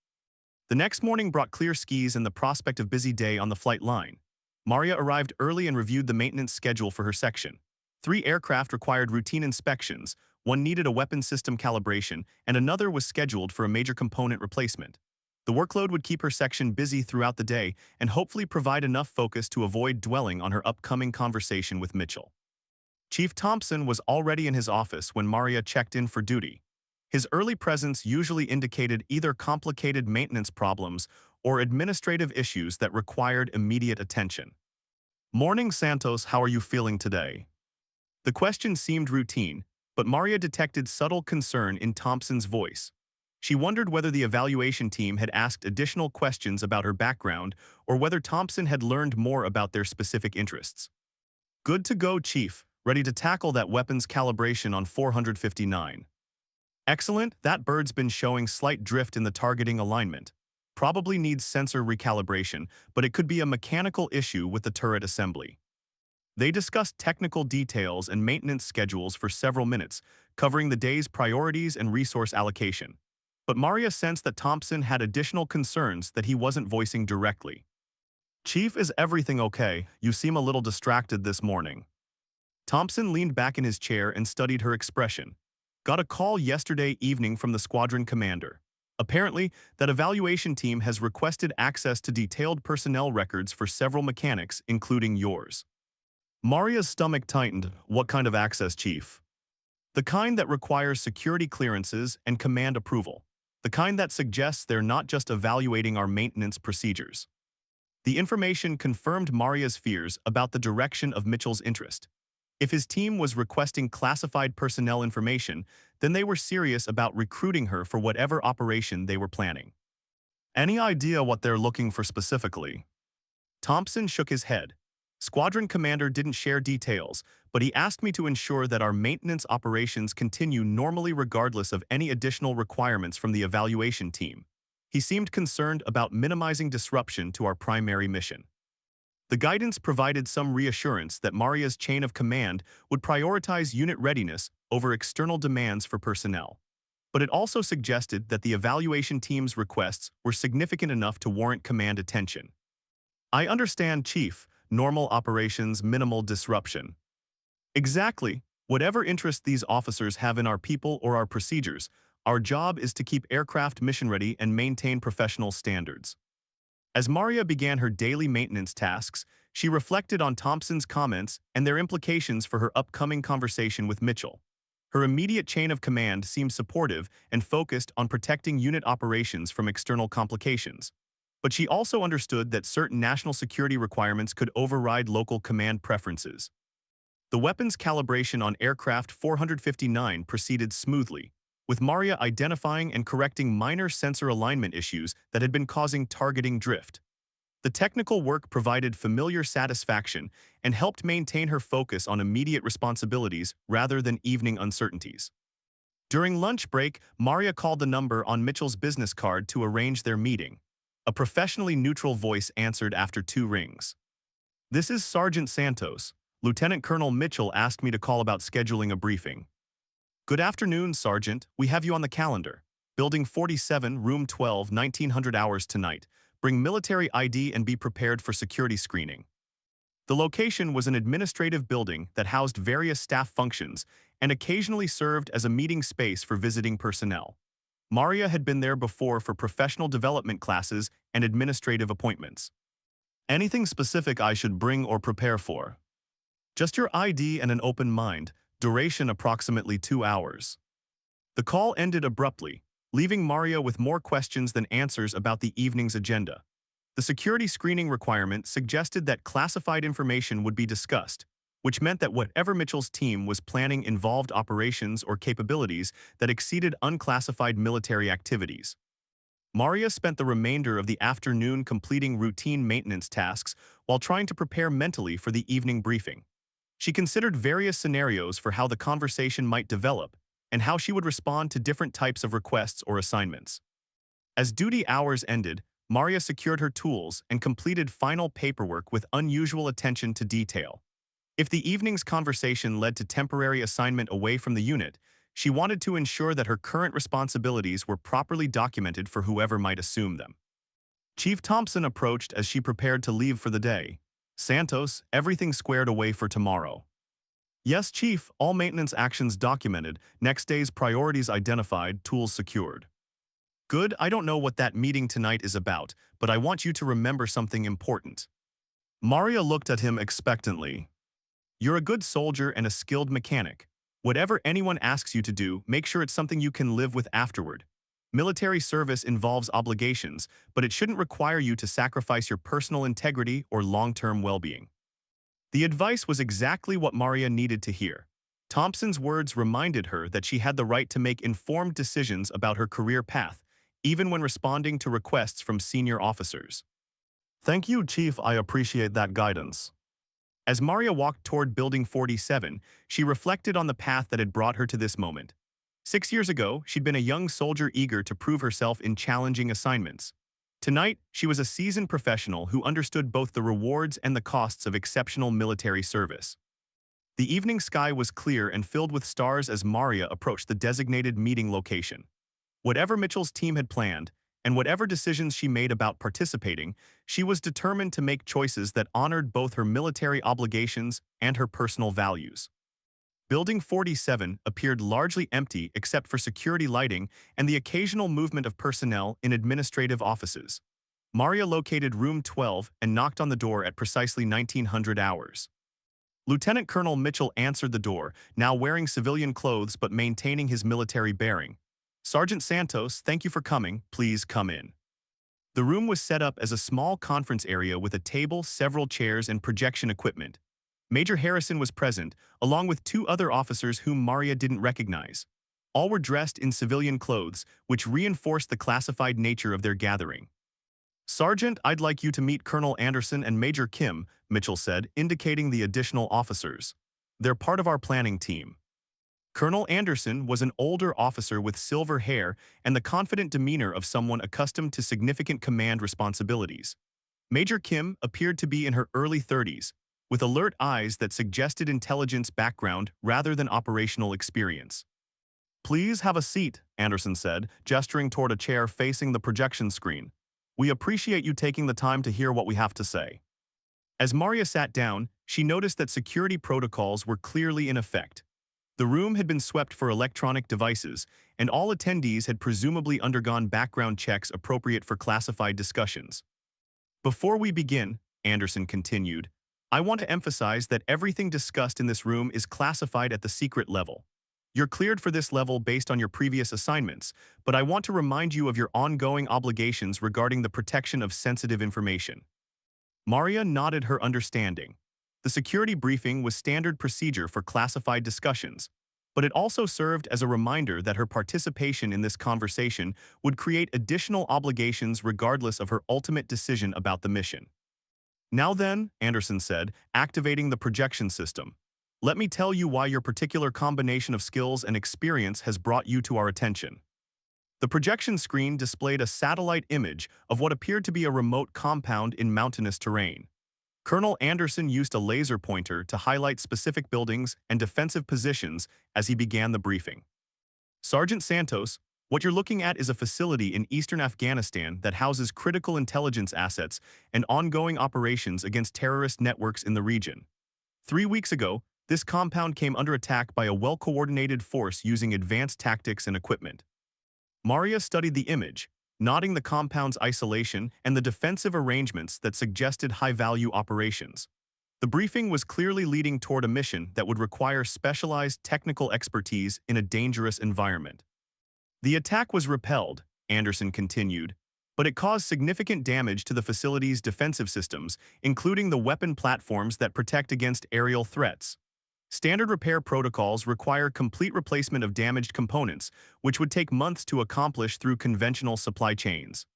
The next morning brought clear skies and the prospect of busy day on the flight line. Maria arrived early and reviewed the maintenance schedule for her section. 3 aircraft required routine inspections, one needed a weapon system calibration, and another was scheduled for a major component replacement. The workload would keep her section busy throughout the day and hopefully provide enough focus to avoid dwelling on her upcoming conversation with Mitchell. Chief Thompson was already in his office when Maria checked in for duty. His early presence usually indicated either complicated maintenance problems or administrative issues that required immediate attention. "Morning, Santos, how are you feeling today?" The question seemed routine, but Maria detected subtle concern in Thompson's voice. She wondered whether the evaluation team had asked additional questions about her background or whether Thompson had learned more about their specific interests. "Good to go, Chief. Ready to tackle that weapons calibration on 459. "Excellent, that bird's been showing slight drift in the targeting alignment. Probably needs sensor recalibration, but it could be a mechanical issue with the turret assembly." They discussed technical details and maintenance schedules for several minutes, covering the day's priorities and resource allocation. But Maria sensed that Thompson had additional concerns that he wasn't voicing directly. Chief, is everything okay? You seem a little distracted this morning. Thompson leaned back in his chair and studied her expression. Got a call yesterday evening from the squadron commander. Apparently, that evaluation team has requested access to detailed personnel records for several mechanics, including yours. Maria's stomach tightened. What kind of access, Chief? The kind that requires security clearances and command approval. The kind that suggests they're not just evaluating our maintenance procedures. The information confirmed Maria's fears about the direction of Mitchell's interest. If his team was requesting classified personnel information, then they were serious about recruiting her for whatever operation they were planning. Any idea what they're looking for specifically? Thompson shook his head. Squadron commander didn't share details, but he asked me to ensure that our maintenance operations continue normally regardless of any additional requirements from the evaluation team. He seemed concerned about minimizing disruption to our primary mission. The guidance provided some reassurance that Maria's chain of command would prioritize unit readiness over external demands for personnel. But it also suggested that the evaluation team's requests were significant enough to warrant command attention. I understand, Chief. Normal operations, minimal disruption. Exactly. Whatever interest these officers have in our people or our procedures, our job is to keep aircraft mission-ready and maintain professional standards. As Maria began her daily maintenance tasks, she reflected on Thompson's comments and their implications for her upcoming conversation with Mitchell. Her immediate chain of command seemed supportive and focused on protecting unit operations from external complications. But she also understood that certain national security requirements could override local command preferences. The weapons calibration on aircraft 459 proceeded smoothly, with Maria identifying and correcting minor sensor alignment issues that had been causing targeting drift. The technical work provided familiar satisfaction and helped maintain her focus on immediate responsibilities rather than evening uncertainties. During lunch break, Maria called the number on Mitchell's business card to arrange their meeting. A professionally neutral voice answered after 2 rings. This is Sergeant Santos. Lieutenant Colonel Mitchell asked me to call about scheduling a briefing. Good afternoon, Sergeant. We have you on the calendar. Building 47, Room 12, 1900 hours tonight. Bring military ID and be prepared for security screening. The location was an administrative building that housed various staff functions and occasionally served as a meeting space for visiting personnel. Maria had been there before for professional development classes and administrative appointments. Anything specific I should bring or prepare for? Just your ID and an open mind, duration approximately 2 hours. The call ended abruptly, leaving Maria with more questions than answers about the evening's agenda. The security screening requirement suggested that classified information would be discussed, which meant that whatever Mitchell's team was planning involved operations or capabilities that exceeded unclassified military activities. Maria spent the remainder of the afternoon completing routine maintenance tasks while trying to prepare mentally for the evening briefing. She considered various scenarios for how the conversation might develop and how she would respond to different types of requests or assignments. As duty hours ended, Maria secured her tools and completed final paperwork with unusual attention to detail. If the evening's conversation led to temporary assignment away from the unit, she wanted to ensure that her current responsibilities were properly documented for whoever might assume them. Chief Thompson approached as she prepared to leave for the day. Santos, everything squared away for tomorrow. Yes, Chief, all maintenance actions documented, next day's priorities identified, tools secured. Good, I don't know what that meeting tonight is about, but I want you to remember something important. Maria looked at him expectantly. You're a good soldier and a skilled mechanic. Whatever anyone asks you to do, make sure it's something you can live with afterward. Military service involves obligations, but it shouldn't require you to sacrifice your personal integrity or long-term well-being. The advice was exactly what Maria needed to hear. Thompson's words reminded her that she had the right to make informed decisions about her career path, even when responding to requests from senior officers. Thank you, Chief. I appreciate that guidance. As Maria walked toward Building 47, she reflected on the path that had brought her to this moment. 6 years ago, she'd been a young soldier eager to prove herself in challenging assignments. Tonight, she was a seasoned professional who understood both the rewards and the costs of exceptional military service. The evening sky was clear and filled with stars as Maria approached the designated meeting location. Whatever Mitchell's team had planned, and whatever decisions she made about participating, she was determined to make choices that honored both her military obligations and her personal values. Building 47 appeared largely empty except for security lighting and the occasional movement of personnel in administrative offices. Maria located room 12 and knocked on the door at precisely 1900 hours. Lieutenant Colonel Mitchell answered the door, now wearing civilian clothes but maintaining his military bearing. "Sergeant Santos, thank you for coming. Please come in." The room was set up as a small conference area with a table, several chairs, and projection equipment. Major Harrison was present, along with two other officers whom Maria didn't recognize. All were dressed in civilian clothes, which reinforced the classified nature of their gathering. "Sergeant, I'd like you to meet Colonel Anderson and Major Kim," Mitchell said, indicating the additional officers. "They're part of our planning team." Colonel Anderson was an older officer with silver hair and the confident demeanor of someone accustomed to significant command responsibilities. Major Kim appeared to be in her early 30s, with alert eyes that suggested intelligence background rather than operational experience. "Please have a seat," Anderson said, gesturing toward a chair facing the projection screen. "We appreciate you taking the time to hear what we have to say." As Maria sat down, she noticed that security protocols were clearly in effect. The room had been swept for electronic devices, and all attendees had presumably undergone background checks appropriate for classified discussions. "Before we begin," Anderson continued, "I want to emphasize that everything discussed in this room is classified at the secret level. You're cleared for this level based on your previous assignments, but I want to remind you of your ongoing obligations regarding the protection of sensitive information." Maria nodded her understanding. The security briefing was standard procedure for classified discussions, but it also served as a reminder that her participation in this conversation would create additional obligations regardless of her ultimate decision about the mission. "Now then," Anderson said, activating the projection system, "let me tell you why your particular combination of skills and experience has brought you to our attention." The projection screen displayed a satellite image of what appeared to be a remote compound in mountainous terrain. Colonel Anderson used a laser pointer to highlight specific buildings and defensive positions as he began the briefing. "Sergeant Santos, what you're looking at is a facility in eastern Afghanistan that houses critical intelligence assets and ongoing operations against terrorist networks in the region. 3 weeks ago, this compound came under attack by a well-coordinated force using advanced tactics and equipment." Maria studied the image, noting the compound's isolation and the defensive arrangements that suggested high-value operations. The briefing was clearly leading toward a mission that would require specialized technical expertise in a dangerous environment. "The attack was repelled," Anderson continued, "but it caused significant damage to the facility's defensive systems, including the weapon platforms that protect against aerial threats. Standard repair protocols require complete replacement of damaged components, which would take months to accomplish through conventional supply chains."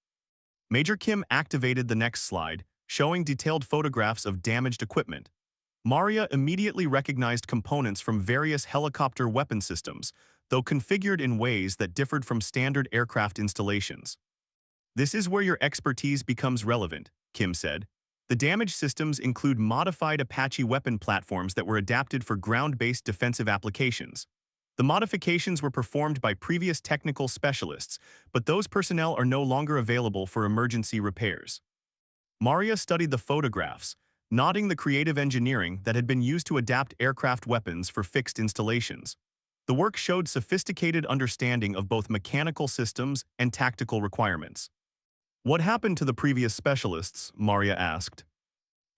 Major Kim activated the next slide, showing detailed photographs of damaged equipment. Maria immediately recognized components from various helicopter weapon systems, though configured in ways that differed from standard aircraft installations. "This is where your expertise becomes relevant," Kim said. "The damaged systems include modified Apache weapon platforms that were adapted for ground-based defensive applications. The modifications were performed by previous technical specialists, but those personnel are no longer available for emergency repairs." Maria studied the photographs, noting the creative engineering that had been used to adapt aircraft weapons for fixed installations. The work showed sophisticated understanding of both mechanical systems and tactical requirements. "What happened to the previous specialists?" Maria asked.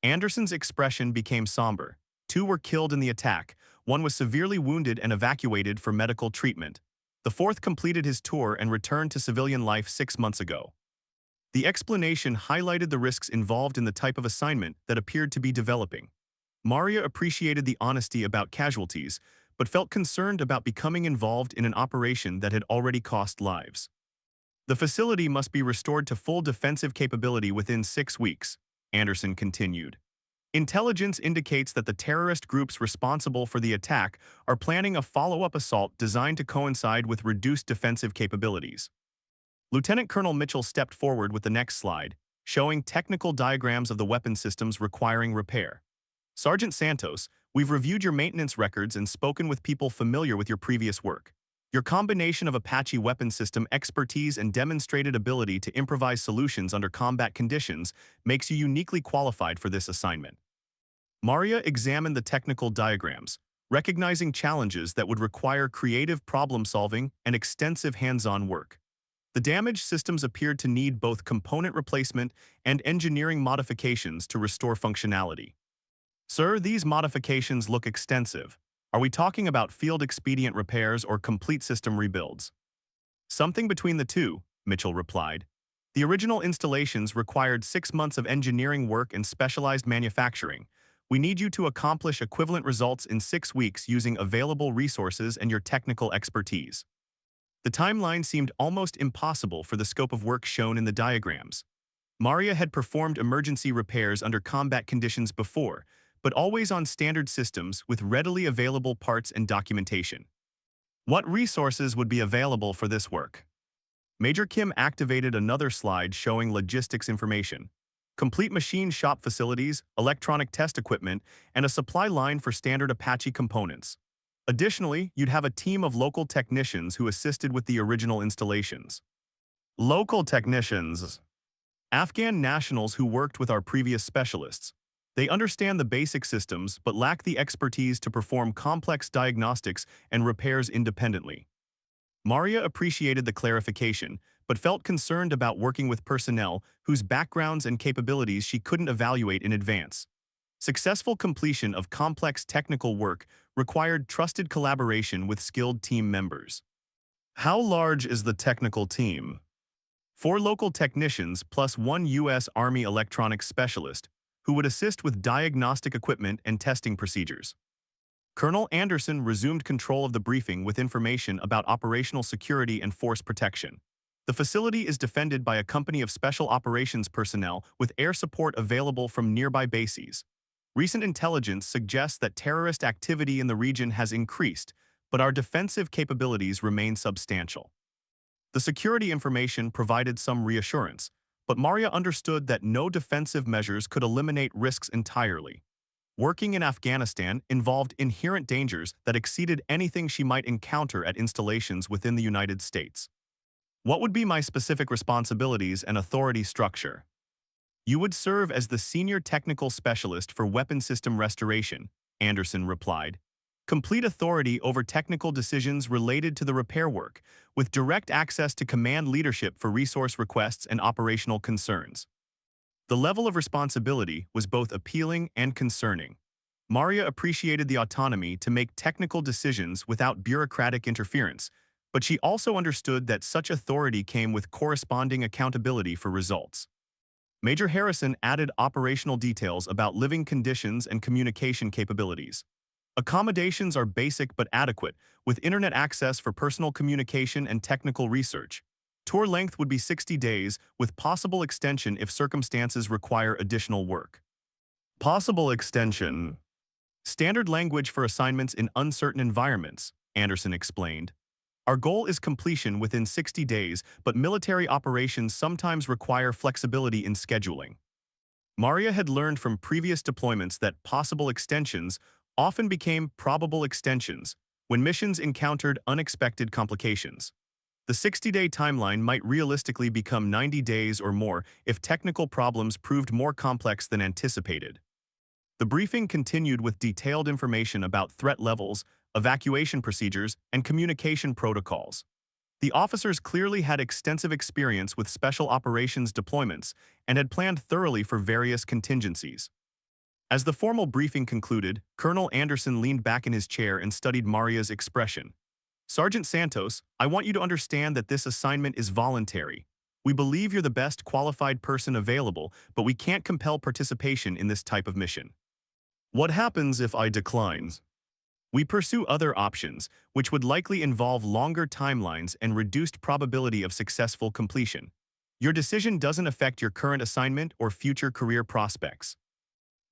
Anderson's expression became somber. "2 were killed in the attack, 1 was severely wounded and evacuated for medical treatment. The 4th completed his tour and returned to civilian life 6 months ago." The explanation highlighted the risks involved in the type of assignment that appeared to be developing. Maria appreciated the honesty about casualties, but felt concerned about becoming involved in an operation that had already cost lives. "The facility must be restored to full defensive capability within 6 weeks," Anderson continued. "Intelligence indicates that the terrorist groups responsible for the attack are planning a follow-up assault designed to coincide with reduced defensive capabilities." Lieutenant Colonel Mitchell stepped forward with the next slide, showing technical diagrams of the weapon systems requiring repair. "Sergeant Santos, we've reviewed your maintenance records and spoken with people familiar with your previous work. Your combination of Apache weapon system expertise and demonstrated ability to improvise solutions under combat conditions makes you uniquely qualified for this assignment. Maria examined the technical diagrams, recognizing challenges that would require creative problem-solving and extensive hands-on work. The damaged systems appeared to need both component replacement and engineering modifications to restore functionality. Sir, these modifications look extensive. Are we talking about field-expedient repairs or complete system rebuilds? Something between the two, Mitchell replied. The original installations required 6 months of engineering work and specialized manufacturing. We need you to accomplish equivalent results in 6 weeks using available resources and your technical expertise. The timeline seemed almost impossible for the scope of work shown in the diagrams. Maria had performed emergency repairs under combat conditions before, but always on standard systems with readily available parts and documentation. What resources would be available for this work? Major Kim activated another slide showing logistics information. Complete machine shop facilities, electronic test equipment, and a supply line for standard Apache components. Additionally, you'd have a team of local technicians who assisted with the original installations. Local technicians. Afghan nationals who worked with our previous specialists. They understand the basic systems but lack the expertise to perform complex diagnostics and repairs independently. Maria appreciated the clarification, but felt concerned about working with personnel whose backgrounds and capabilities she couldn't evaluate in advance. Successful completion of complex technical work required trusted collaboration with skilled team members. How large is the technical team? 4 local technicians plus 1 U.S. Army electronics specialist who would assist with diagnostic equipment and testing procedures. Colonel Anderson resumed control of the briefing with information about operational security and force protection. The facility is defended by a company of special operations personnel with air support available from nearby bases. Recent intelligence suggests that terrorist activity in the region has increased, but our defensive capabilities remain substantial. The security information provided some reassurance, but Maria understood that no defensive measures could eliminate risks entirely. Working in Afghanistan involved inherent dangers that exceeded anything she might encounter at installations within the United States. What would be my specific responsibilities and authority structure? You would serve as the senior technical specialist for weapon system restoration, Anderson replied. Complete authority over technical decisions related to the repair work, with direct access to command leadership for resource requests and operational concerns. The level of responsibility was both appealing and concerning. Maria appreciated the autonomy to make technical decisions without bureaucratic interference, but she also understood that such authority came with corresponding accountability for results. Major Harrison added operational details about living conditions and communication capabilities. Accommodations are basic but adequate, with internet access for personal communication and technical research. Tour length would be 60 days, with possible extension if circumstances require additional work. Possible extension. Standard language for assignments in uncertain environments, Anderson explained. Our goal is completion within 60 days, but military operations sometimes require flexibility in scheduling. Maria had learned from previous deployments that possible extensions often became probable extensions when missions encountered unexpected complications. The 60-day timeline might realistically become 90 days or more if technical problems proved more complex than anticipated. The briefing continued with detailed information about threat levels, evacuation procedures, and communication protocols. The officers clearly had extensive experience with special operations deployments and had planned thoroughly for various contingencies. As the formal briefing concluded, Colonel Anderson leaned back in his chair and studied Maria's expression. Sergeant Santos, I want you to understand that this assignment is voluntary. We believe you're the best qualified person available, but we can't compel participation in this type of mission. What happens if I decline? We pursue other options, which would likely involve longer timelines and reduced probability of successful completion. Your decision doesn't affect your current assignment or future career prospects.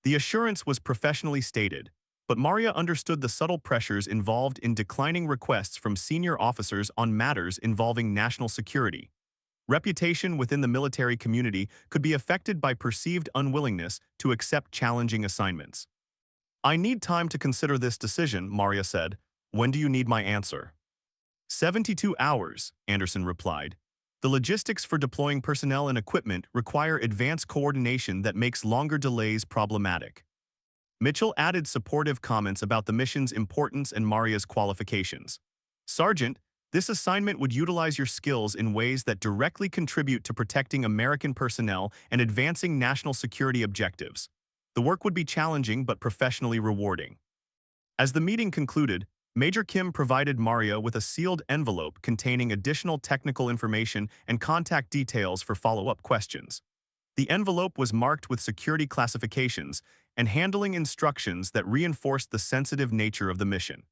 The assurance was professionally stated, but Maria understood the subtle pressures involved in declining requests from senior officers on matters involving national security. Reputation within the military community could be affected by perceived unwillingness to accept challenging assignments. I need time to consider this decision, Maria said. When do you need my answer? 72 hours, Anderson replied. The logistics for deploying personnel and equipment require advanced coordination that makes longer delays problematic. Mitchell added supportive comments about the mission's importance and Maria's qualifications. Sergeant, this assignment would utilize your skills in ways that directly contribute to protecting American personnel and advancing national security objectives. The work would be challenging but professionally rewarding. As the meeting concluded, Major Kim provided Maria with a sealed envelope containing additional technical information and contact details for follow-up questions. The envelope was marked with security classifications and handling instructions that reinforced the sensitive nature of the mission.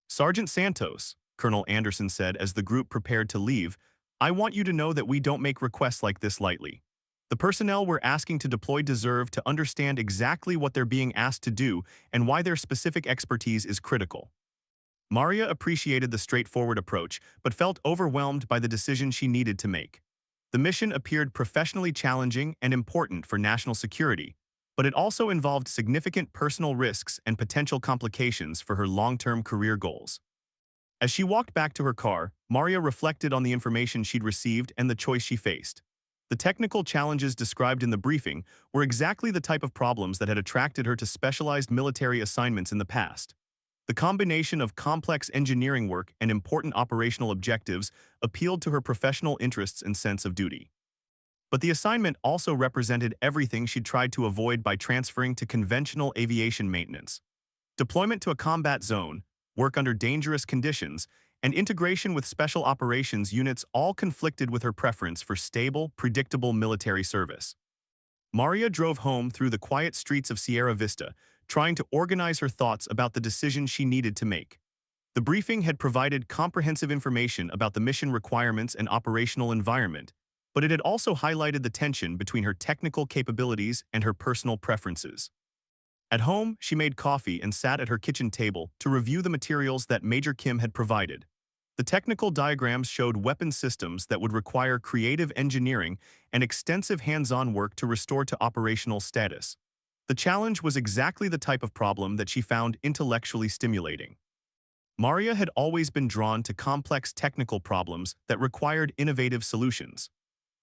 Sergeant Santos, Colonel Anderson said as the group prepared to leave, I want you to know that we don't make requests like this lightly. The personnel we're asking to deploy deserve to understand exactly what they're being asked to do and why their specific expertise is critical. Maria appreciated the straightforward approach, but felt overwhelmed by the decision she needed to make. The mission appeared professionally challenging and important for national security, but it also involved significant personal risks and potential complications for her long-term career goals. As she walked back to her car, Maria reflected on the information she'd received and the choice she faced. The technical challenges described in the briefing were exactly the type of problems that had attracted her to specialized military assignments in the past. The combination of complex engineering work and important operational objectives appealed to her professional interests and sense of duty. But the assignment also represented everything she'd tried to avoid by transferring to conventional aviation maintenance. Deployment to a combat zone, work under dangerous conditions, and integration with special operations units all conflicted with her preference for stable, predictable military service. Maria drove home through the quiet streets of Sierra Vista, trying to organize her thoughts about the decision she needed to make. The briefing had provided comprehensive information about the mission requirements and operational environment, but it had also highlighted the tension between her technical capabilities and her personal preferences. At home, she made coffee and sat at her kitchen table to review the materials that Major Kim had provided. The technical diagrams showed weapon systems that would require creative engineering and extensive hands-on work to restore to operational status. The challenge was exactly the type of problem that she found intellectually stimulating. Maria had always been drawn to complex technical problems that required innovative solutions.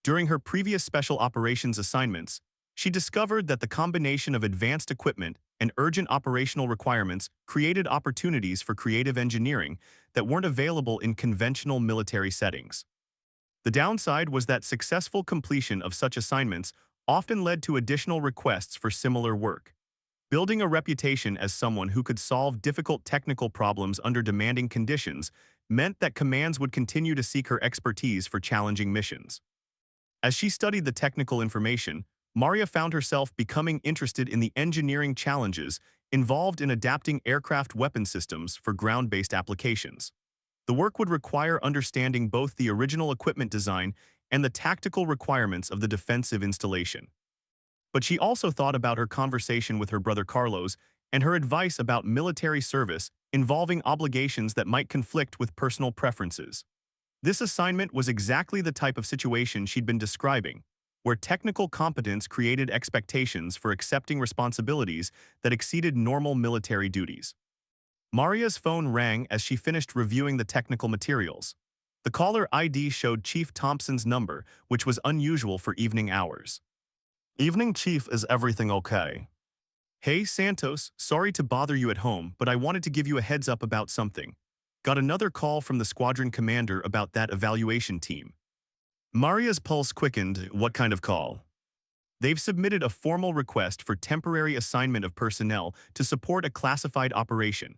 During her previous special operations assignments, she discovered that the combination of advanced equipment and urgent operational requirements created opportunities for creative engineering that weren't available in conventional military settings. The downside was that successful completion of such assignments often led to additional requests for similar work. Building a reputation as someone who could solve difficult technical problems under demanding conditions meant that commands would continue to seek her expertise for challenging missions. As she studied the technical information, Maria found herself becoming interested in the engineering challenges involved in adapting aircraft weapon systems for ground-based applications. The work would require understanding both the original equipment design and the tactical requirements of the defensive installation. But she also thought about her conversation with her brother Carlos and her advice about military service involving obligations that might conflict with personal preferences. This assignment was exactly the type of situation she'd been describing, where technical competence created expectations for accepting responsibilities that exceeded normal military duties. Maria's phone rang as she finished reviewing the technical materials. The caller ID showed Chief Thompson's number, which was unusual for evening hours. Evening, Chief, is everything okay? Hey, Santos, sorry to bother you at home, but I wanted to give you a heads up about something. Got another call from the squadron commander about that evaluation team. Maria's pulse quickened. What kind of call? They've submitted a formal request for temporary assignment of personnel to support a classified operation.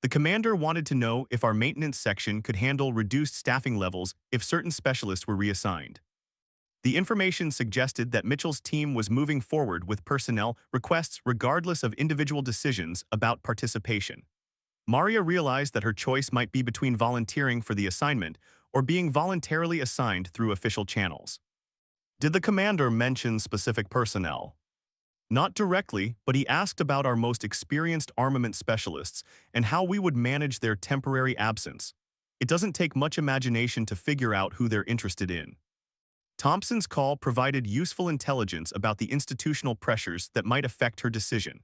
The commander wanted to know if our maintenance section could handle reduced staffing levels if certain specialists were reassigned. The information suggested that Mitchell's team was moving forward with personnel requests regardless of individual decisions about participation. Maria realized that her choice might be between volunteering for the assignment or being voluntarily assigned through official channels. Did the commander mention specific personnel? Not directly, but he asked about our most experienced armament specialists and how we would manage their temporary absence. It doesn't take much imagination to figure out who they're interested in. Thompson's call provided useful intelligence about the institutional pressures that might affect her decision.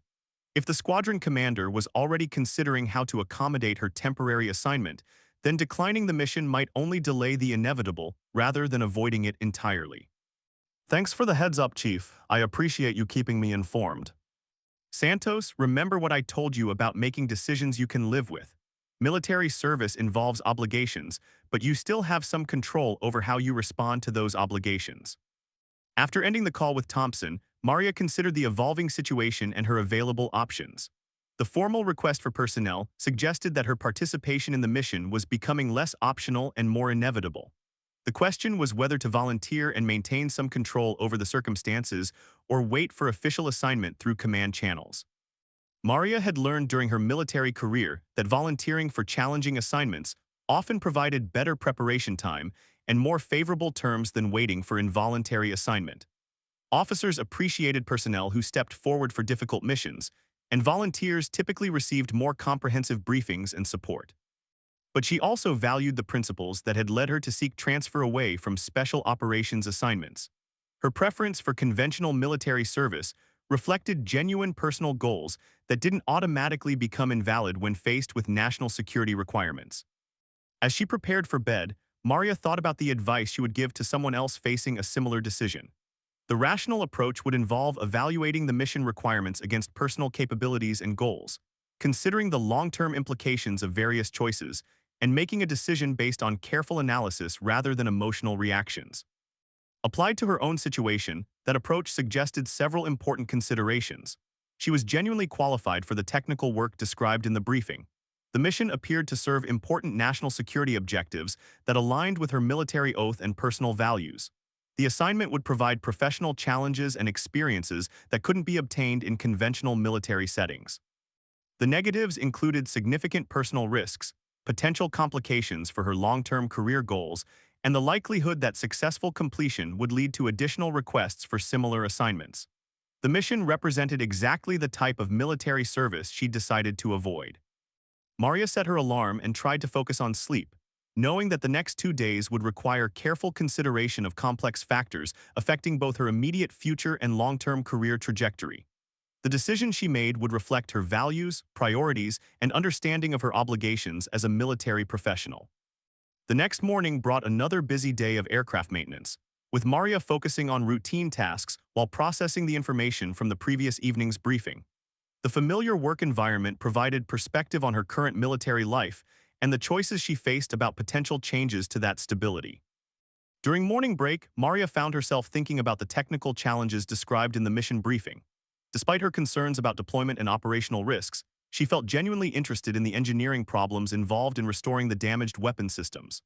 If the squadron commander was already considering how to accommodate her temporary assignment, then declining the mission might only delay the inevitable rather than avoiding it entirely. Thanks for the heads up, Chief. I appreciate you keeping me informed. Santos, remember what I told you about making decisions you can live with. Military service involves obligations, but you still have some control over how you respond to those obligations. After ending the call with Thompson, Maria considered the evolving situation and her available options. The formal request for personnel suggested that her participation in the mission was becoming less optional and more inevitable. The question was whether to volunteer and maintain some control over the circumstances or wait for official assignment through command channels. Maria had learned during her military career that volunteering for challenging assignments often provided better preparation time and more favorable terms than waiting for involuntary assignment. Officers appreciated personnel who stepped forward for difficult missions, and volunteers typically received more comprehensive briefings and support. But she also valued the principles that had led her to seek transfer away from special operations assignments. Her preference for conventional military service reflected genuine personal goals that didn't automatically become invalid when faced with national security requirements. As she prepared for bed, Maria thought about the advice she would give to someone else facing a similar decision. The rational approach would involve evaluating the mission requirements against personal capabilities and goals, considering the long-term implications of various choices, and making a decision based on careful analysis rather than emotional reactions. Applied to her own situation, that approach suggested several important considerations. She was genuinely qualified for the technical work described in the briefing. The mission appeared to serve important national security objectives that aligned with her military oath and personal values. The assignment would provide professional challenges and experiences that couldn't be obtained in conventional military settings. The negatives included significant personal risks, potential complications for her long-term career goals, and the likelihood that successful completion would lead to additional requests for similar assignments. The mission represented exactly the type of military service she decided to avoid. Maria set her alarm and tried to focus on sleep, knowing that the next 2 days would require careful consideration of complex factors affecting both her immediate future and long-term career trajectory. The decision she made would reflect her values, priorities, and understanding of her obligations as a military professional. The next morning brought another busy day of aircraft maintenance, with Maria focusing on routine tasks while processing the information from the previous evening's briefing. The familiar work environment provided perspective on her current military life and the choices she faced about potential changes to that stability. During morning break, Maria found herself thinking about the technical challenges described in the mission briefing. Despite her concerns about deployment and operational risks, she felt genuinely interested in the engineering problems involved in restoring the damaged weapon systems.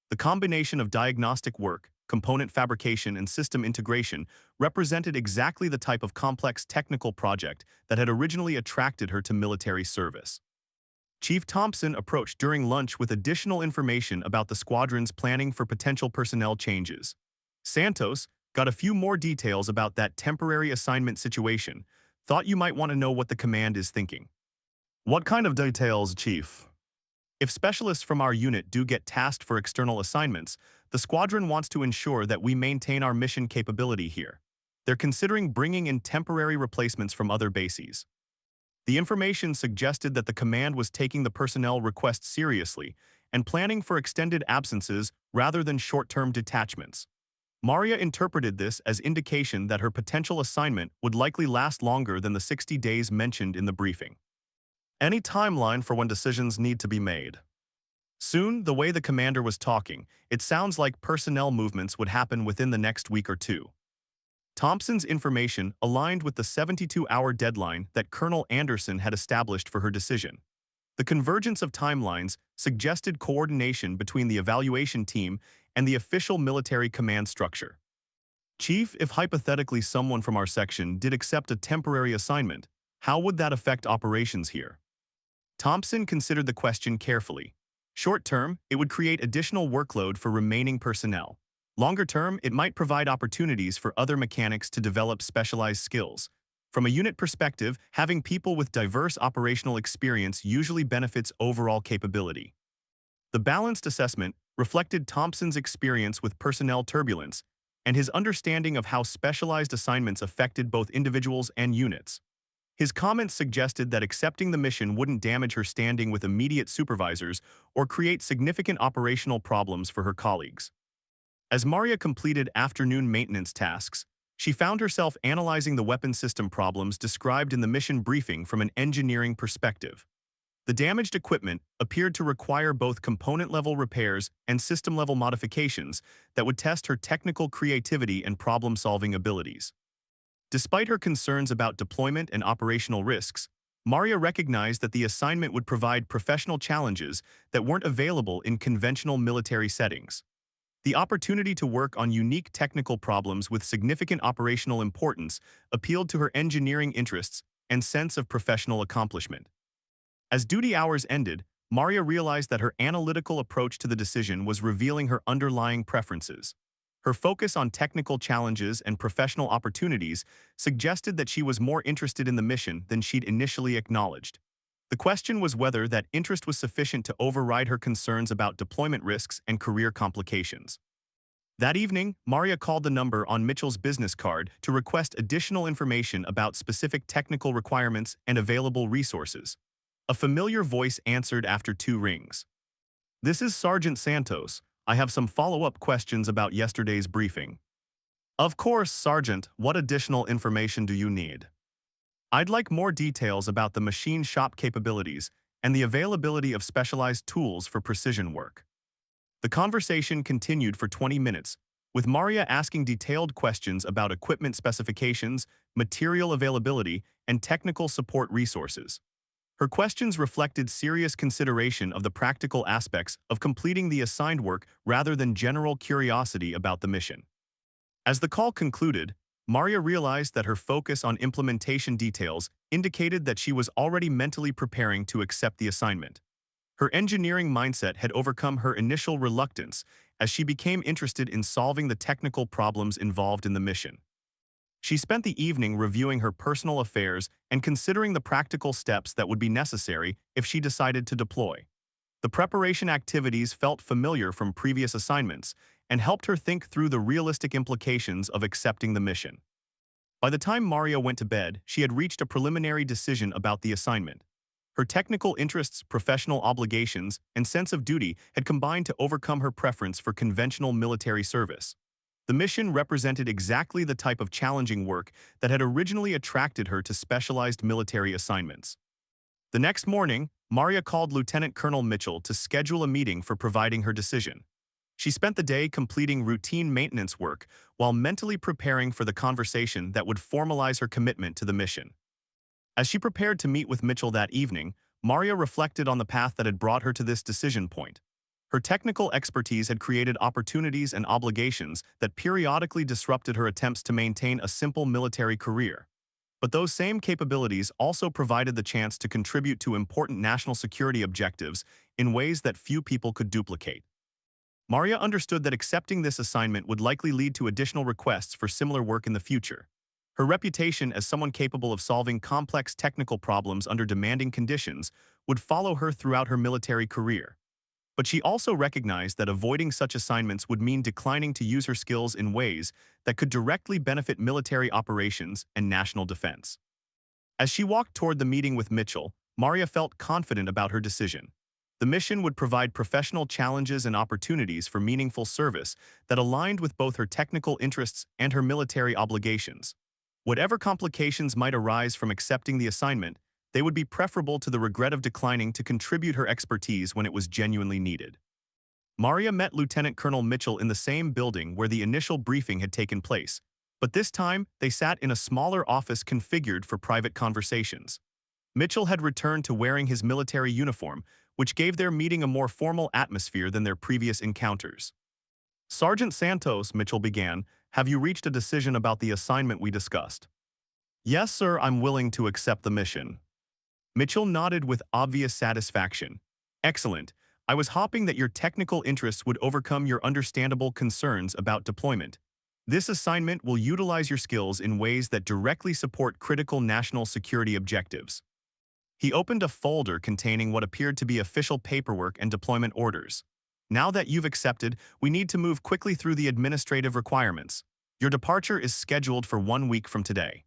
The combination of diagnostic work, component fabrication, and system integration represented exactly the type of complex technical project that had originally attracted her to military service. Chief Thompson approached during lunch with additional information about the squadron's planning for potential personnel changes. Santos got a few more details about that temporary assignment situation. Thought you might want to know what the command is thinking. What kind of details, Chief? If specialists from our unit do get tasked for external assignments, the squadron wants to ensure that we maintain our mission capability here. They're considering bringing in temporary replacements from other bases. The information suggested that the command was taking the personnel request seriously and planning for extended absences rather than short-term detachments. Maria interpreted this as indication that her potential assignment would likely last longer than the 60 days mentioned in the briefing. Any timeline for when decisions need to be made? Soon, the way the commander was talking, it sounds like personnel movements would happen within the next week or two. Thompson's information aligned with the 72-hour deadline that Colonel Anderson had established for her decision. The convergence of timelines suggested coordination between the evaluation team and the official military command structure. Chief, if hypothetically someone from our section did accept a temporary assignment, how would that affect operations here? Thompson considered the question carefully. Short term, it would create additional workload for remaining personnel. Longer term, it might provide opportunities for other mechanics to develop specialized skills. From a unit perspective, having people with diverse operational experience usually benefits overall capability. The balanced assessment reflected Thompson's experience with personnel turbulence and his understanding of how specialized assignments affected both individuals and units. His comments suggested that accepting the mission wouldn't damage her standing with immediate supervisors or create significant operational problems for her colleagues. As Maria completed afternoon maintenance tasks, she found herself analyzing the weapon system problems described in the mission briefing from an engineering perspective. The damaged equipment appeared to require both component-level repairs and system-level modifications that would test her technical creativity and problem-solving abilities. Despite her concerns about deployment and operational risks, Maria recognized that the assignment would provide professional challenges that weren't available in conventional military settings. The opportunity to work on unique technical problems with significant operational importance appealed to her engineering interests and sense of professional accomplishment. As duty hours ended, Maria realized that her analytical approach to the decision was revealing her underlying preferences. Her focus on technical challenges and professional opportunities suggested that she was more interested in the mission than she'd initially acknowledged. The question was whether that interest was sufficient to override her concerns about deployment risks and career complications. That evening, Maria called the number on Mitchell's business card to request additional information about specific technical requirements and available resources. A familiar voice answered after 2 rings. "This is Sergeant Santos. I have some follow-up questions about yesterday's briefing." "Of course, Sergeant. What additional information do you need?" "I'd like more details about the machine shop capabilities and the availability of specialized tools for precision work." The conversation continued for 20 minutes, with Maria asking detailed questions about equipment specifications, material availability, and technical support resources. Her questions reflected serious consideration of the practical aspects of completing the assigned work rather than general curiosity about the mission. As the call concluded, Maria realized that her focus on implementation details indicated that she was already mentally preparing to accept the assignment. Her engineering mindset had overcome her initial reluctance as she became interested in solving the technical problems involved in the mission. She spent the evening reviewing her personal affairs and considering the practical steps that would be necessary if she decided to deploy. The preparation activities felt familiar from previous assignments and helped her think through the realistic implications of accepting the mission. By the time Maria went to bed, she had reached a preliminary decision about the assignment. Her technical interests, professional obligations, and sense of duty had combined to overcome her preference for conventional military service. The mission represented exactly the type of challenging work that had originally attracted her to specialized military assignments. The next morning, Maria called Lieutenant Colonel Mitchell to schedule a meeting for providing her decision. She spent the day completing routine maintenance work while mentally preparing for the conversation that would formalize her commitment to the mission. As she prepared to meet with Mitchell that evening, Maria reflected on the path that had brought her to this decision point. Her technical expertise had created opportunities and obligations that periodically disrupted her attempts to maintain a simple military career. But those same capabilities also provided the chance to contribute to important national security objectives in ways that few people could duplicate. Maria understood that accepting this assignment would likely lead to additional requests for similar work in the future. Her reputation as someone capable of solving complex technical problems under demanding conditions would follow her throughout her military career. But she also recognized that avoiding such assignments would mean declining to use her skills in ways that could directly benefit military operations and national defense. As she walked toward the meeting with Mitchell, Maria felt confident about her decision. The mission would provide professional challenges and opportunities for meaningful service that aligned with both her technical interests and her military obligations. Whatever complications might arise from accepting the assignment, they would be preferable to the regret of declining to contribute her expertise when it was genuinely needed. Maria met Lieutenant Colonel Mitchell in the same building where the initial briefing had taken place, but this time they sat in a smaller office configured for private conversations. Mitchell had returned to wearing his military uniform, which gave their meeting a more formal atmosphere than their previous encounters. "Sergeant Santos," Mitchell began, "have you reached a decision about the assignment we discussed?" "Yes, sir, I'm willing to accept the mission." Mitchell nodded with obvious satisfaction. "Excellent. I was hoping that your technical interests would overcome your understandable concerns about deployment. This assignment will utilize your skills in ways that directly support critical national security objectives." He opened a folder containing what appeared to be official paperwork and deployment orders. "Now that you've accepted, we need to move quickly through the administrative requirements. Your departure is scheduled for 1 week from today."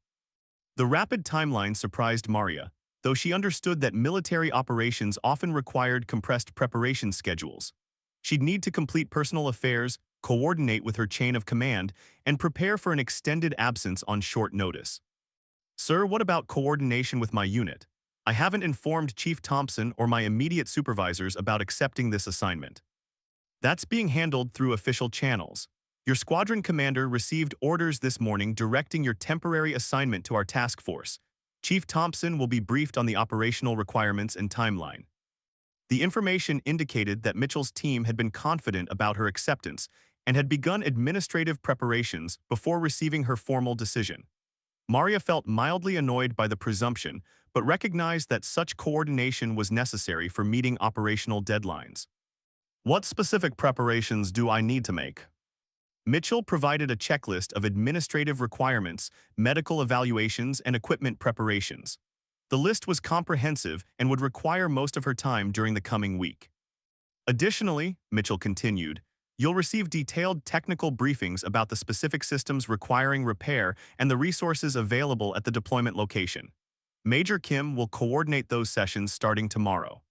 The rapid timeline surprised Maria, though she understood that military operations often required compressed preparation schedules. She'd need to complete personal affairs, coordinate with her chain of command, and prepare for an extended absence on short notice. Sir, what about coordination with my unit? I haven't informed Chief Thompson or my immediate supervisors about accepting this assignment. That's being handled through official channels. Your squadron commander received orders this morning directing your temporary assignment to our task force. Chief Thompson will be briefed on the operational requirements and timeline. The information indicated that Mitchell's team had been confident about her acceptance and had begun administrative preparations before receiving her formal decision. Maria felt mildly annoyed by the presumption, but recognized that such coordination was necessary for meeting operational deadlines. What specific preparations do I need to make? Mitchell provided a checklist of administrative requirements, medical evaluations, and equipment preparations. The list was comprehensive and would require most of her time during the coming week. Additionally, Mitchell continued, you'll receive detailed technical briefings about the specific systems requiring repair and the resources available at the deployment location. Major Kim will coordinate those sessions starting tomorrow.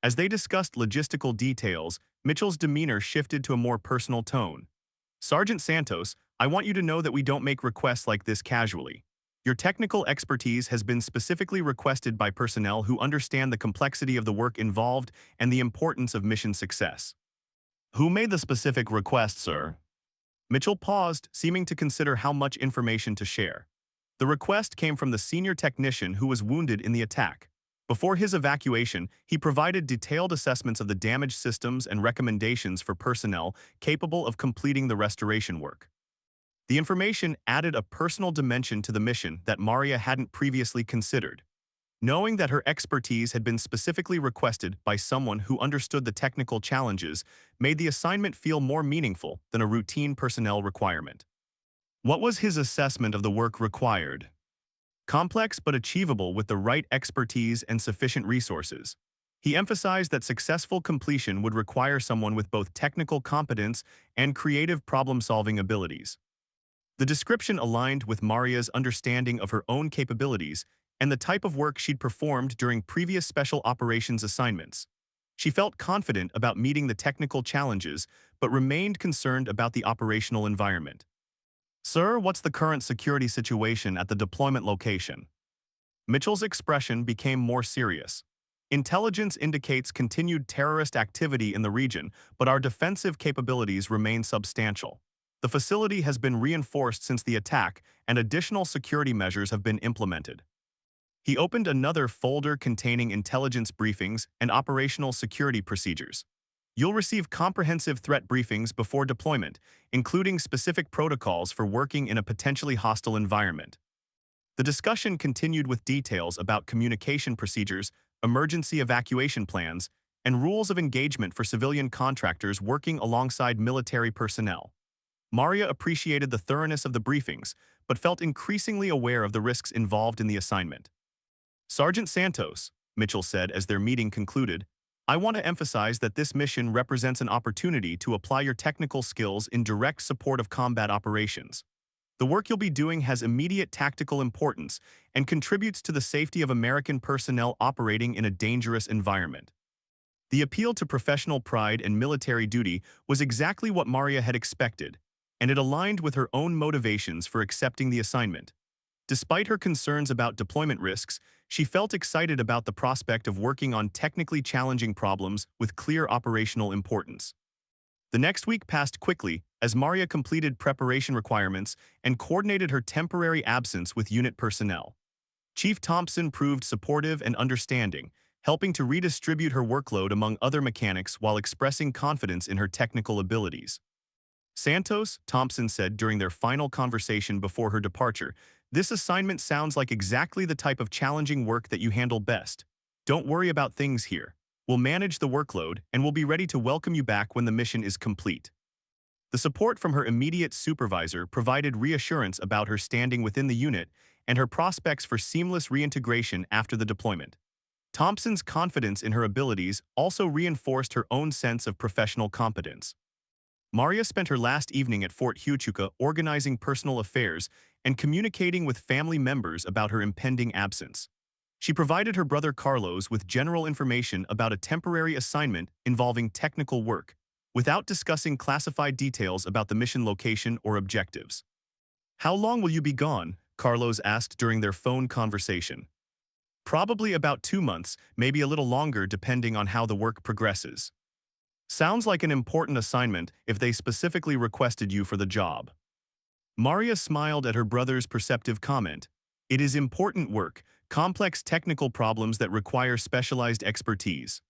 As they discussed logistical details, Mitchell's demeanor shifted to a more personal tone. Sergeant Santos, I want you to know that we don't make requests like this casually. Your technical expertise has been specifically requested by personnel who understand the complexity of the work involved and the importance of mission success. Who made the specific request, sir? Mitchell paused, seeming to consider how much information to share. The request came from the senior technician who was wounded in the attack. Before his evacuation, he provided detailed assessments of the damaged systems and recommendations for personnel capable of completing the restoration work. The information added a personal dimension to the mission that Maria hadn't previously considered. Knowing that her expertise had been specifically requested by someone who understood the technical challenges made the assignment feel more meaningful than a routine personnel requirement. What was his assessment of the work required? Complex but achievable with the right expertise and sufficient resources. He emphasized that successful completion would require someone with both technical competence and creative problem-solving abilities. The description aligned with Maria's understanding of her own capabilities and the type of work she'd performed during previous special operations assignments. She felt confident about meeting the technical challenges, but remained concerned about the operational environment. Sir, what's the current security situation at the deployment location? Mitchell's expression became more serious. Intelligence indicates continued terrorist activity in the region, but our defensive capabilities remain substantial. The facility has been reinforced since the attack, and additional security measures have been implemented. He opened another folder containing intelligence briefings and operational security procedures. You'll receive comprehensive threat briefings before deployment, including specific protocols for working in a potentially hostile environment. The discussion continued with details about communication procedures, emergency evacuation plans, and rules of engagement for civilian contractors working alongside military personnel. Maria appreciated the thoroughness of the briefings, but felt increasingly aware of the risks involved in the assignment. Sergeant Santos, Mitchell said as their meeting concluded, I want to emphasize that this mission represents an opportunity to apply your technical skills in direct support of combat operations. The work you'll be doing has immediate tactical importance and contributes to the safety of American personnel operating in a dangerous environment. The appeal to professional pride and military duty was exactly what Maria had expected, and it aligned with her own motivations for accepting the assignment. Despite her concerns about deployment risks, she felt excited about the prospect of working on technically challenging problems with clear operational importance. The next week passed quickly as Maria completed preparation requirements and coordinated her temporary absence with unit personnel. Chief Thompson proved supportive and understanding, helping to redistribute her workload among other mechanics while expressing confidence in her technical abilities. Santos, Thompson said during their final conversation before her departure, this assignment sounds like exactly the type of challenging work that you handle best. Don't worry about things here. We'll manage the workload and we'll be ready to welcome you back when the mission is complete. The support from her immediate supervisor provided reassurance about her standing within the unit and her prospects for seamless reintegration after the deployment. Thompson's confidence in her abilities also reinforced her own sense of professional competence. Maria spent her last evening at Fort Huachuca organizing personal affairs and communicating with family members about her impending absence. She provided her brother Carlos with general information about a temporary assignment involving technical work, without discussing classified details about the mission location or objectives. "How long will you be gone?" Carlos asked during their phone conversation. "Probably about 2 months, maybe a little longer depending on how the work progresses." "Sounds like an important assignment if they specifically requested you for the job." Maria smiled at her brother's perceptive comment. "It is important work, complex technical problems that require specialized expertise."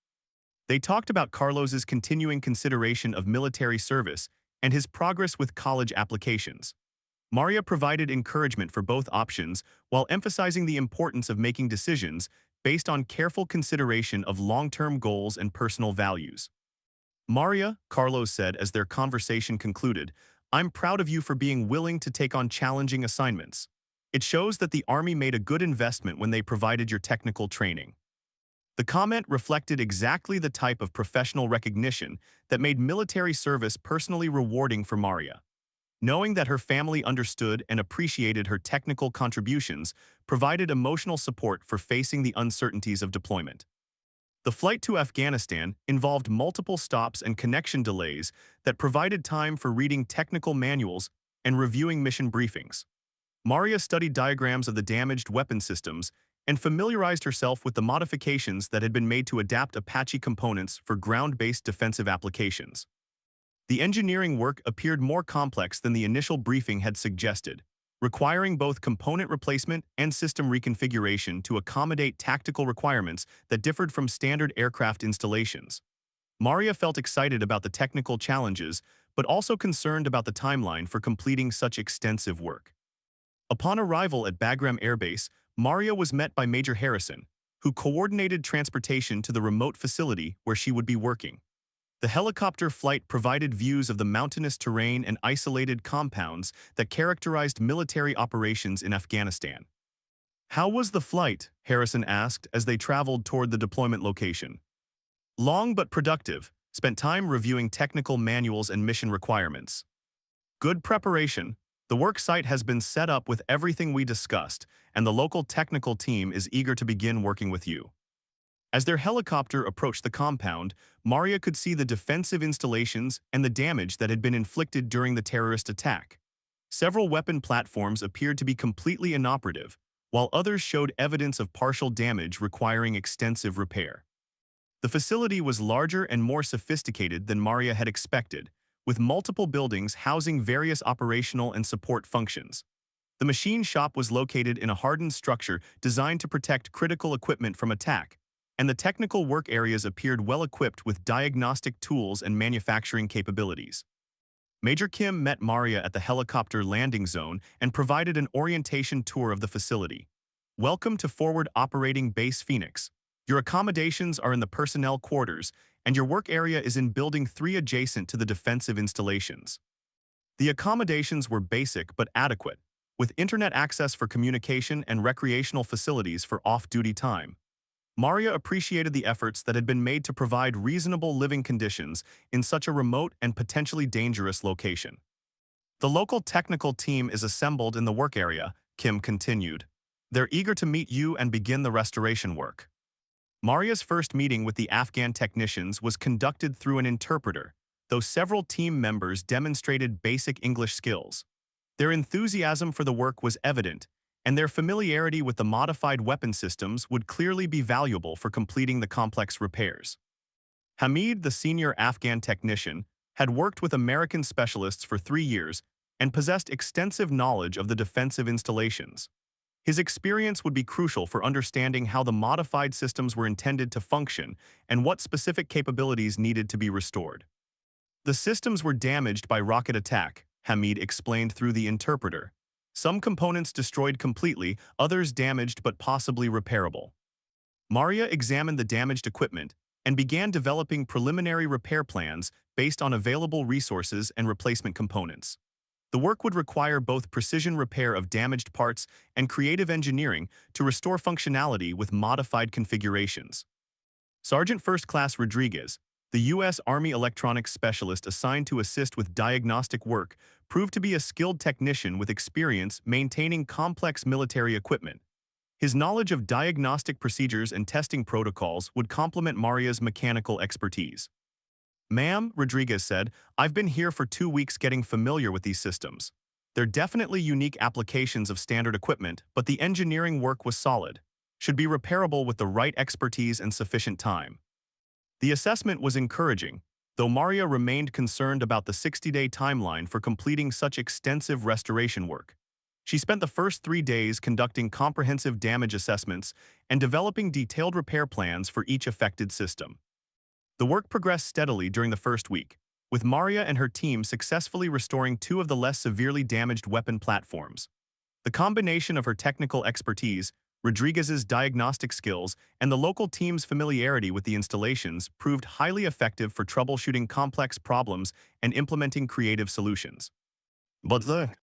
They talked about Carlos's continuing consideration of military service and his progress with college applications. Maria provided encouragement for both options while emphasizing the importance of making decisions based on careful consideration of long-term goals and personal values. "Maria," Carlos said as their conversation concluded, "I'm proud of you for being willing to take on challenging assignments. It shows that the Army made a good investment when they provided your technical training." The comment reflected exactly the type of professional recognition that made military service personally rewarding for Maria. Knowing that her family understood and appreciated her technical contributions provided emotional support for facing the uncertainties of deployment. The flight to Afghanistan involved multiple stops and connection delays that provided time for reading technical manuals and reviewing mission briefings. Maria studied diagrams of the damaged weapon systems and familiarized herself with the modifications that had been made to adapt Apache components for ground-based defensive applications. The engineering work appeared more complex than the initial briefing had suggested, requiring both component replacement and system reconfiguration to accommodate tactical requirements that differed from standard aircraft installations. Maria felt excited about the technical challenges, but also concerned about the timeline for completing such extensive work. Upon arrival at Bagram Air Base, Maria was met by Major Harrison, who coordinated transportation to the remote facility where she would be working. The helicopter flight provided views of the mountainous terrain and isolated compounds that characterized military operations in Afghanistan. "How was the flight?" Harrison asked as they traveled toward the deployment location. "Long but productive. Spent time reviewing technical manuals and mission requirements." "Good preparation. The work site has been set up with everything we discussed, and the local technical team is eager to begin working with you." As their helicopter approached the compound, Maria could see the defensive installations and the damage that had been inflicted during the terrorist attack. Several weapon platforms appeared to be completely inoperative, while others showed evidence of partial damage requiring extensive repair. The facility was larger and more sophisticated than Maria had expected, with multiple buildings housing various operational and support functions. The machine shop was located in a hardened structure designed to protect critical equipment from attack, and the technical work areas appeared well equipped with diagnostic tools and manufacturing capabilities. Major Kim met Maria at the helicopter landing zone and provided an orientation tour of the facility. "Welcome to Forward Operating Base Phoenix. Your accommodations are in the personnel quarters, and your work area is in Building 3 adjacent to the defensive installations." The accommodations were basic but adequate, with internet access for communication and recreational facilities for off-duty time. Maria appreciated the efforts that had been made to provide reasonable living conditions in such a remote and potentially dangerous location. "The local technical team is assembled in the work area," Kim continued. "They're eager to meet you and begin the restoration work." Maria's first meeting with the Afghan technicians was conducted through an interpreter, though several team members demonstrated basic English skills. Their enthusiasm for the work was evident, and their familiarity with the modified weapon systems would clearly be valuable for completing the complex repairs. Hamid, the senior Afghan technician, had worked with American specialists for 3 years and possessed extensive knowledge of the defensive installations. His experience would be crucial for understanding how the modified systems were intended to function and what specific capabilities needed to be restored. "The systems were damaged by rocket attack," Hamid explained through the interpreter. "Some components destroyed completely, others damaged but possibly repairable." Maria examined the damaged equipment and began developing preliminary repair plans based on available resources and replacement components. The work would require both precision repair of damaged parts and creative engineering to restore functionality with modified configurations. Sergeant First Class Rodriguez, The U.S. Army electronics specialist assigned to assist with diagnostic work proved to be a skilled technician with experience maintaining complex military equipment. His knowledge of diagnostic procedures and testing protocols would complement Maria's mechanical expertise. Ma'am, Rodriguez said, I've been here for 2 weeks getting familiar with these systems. They're definitely unique applications of standard equipment, but the engineering work was solid. Should be repairable with the right expertise and sufficient time. The assessment was encouraging, though Maria remained concerned about the 60-day timeline for completing such extensive restoration work. She spent the first 3 days conducting comprehensive damage assessments and developing detailed repair plans for each affected system. The work progressed steadily during the first week, with Maria and her team successfully restoring 2 of the less severely damaged weapon platforms. The combination of her technical expertise, Rodriguez's diagnostic skills, and the local team's familiarity with the installations proved highly effective for troubleshooting complex problems and implementing creative solutions. But the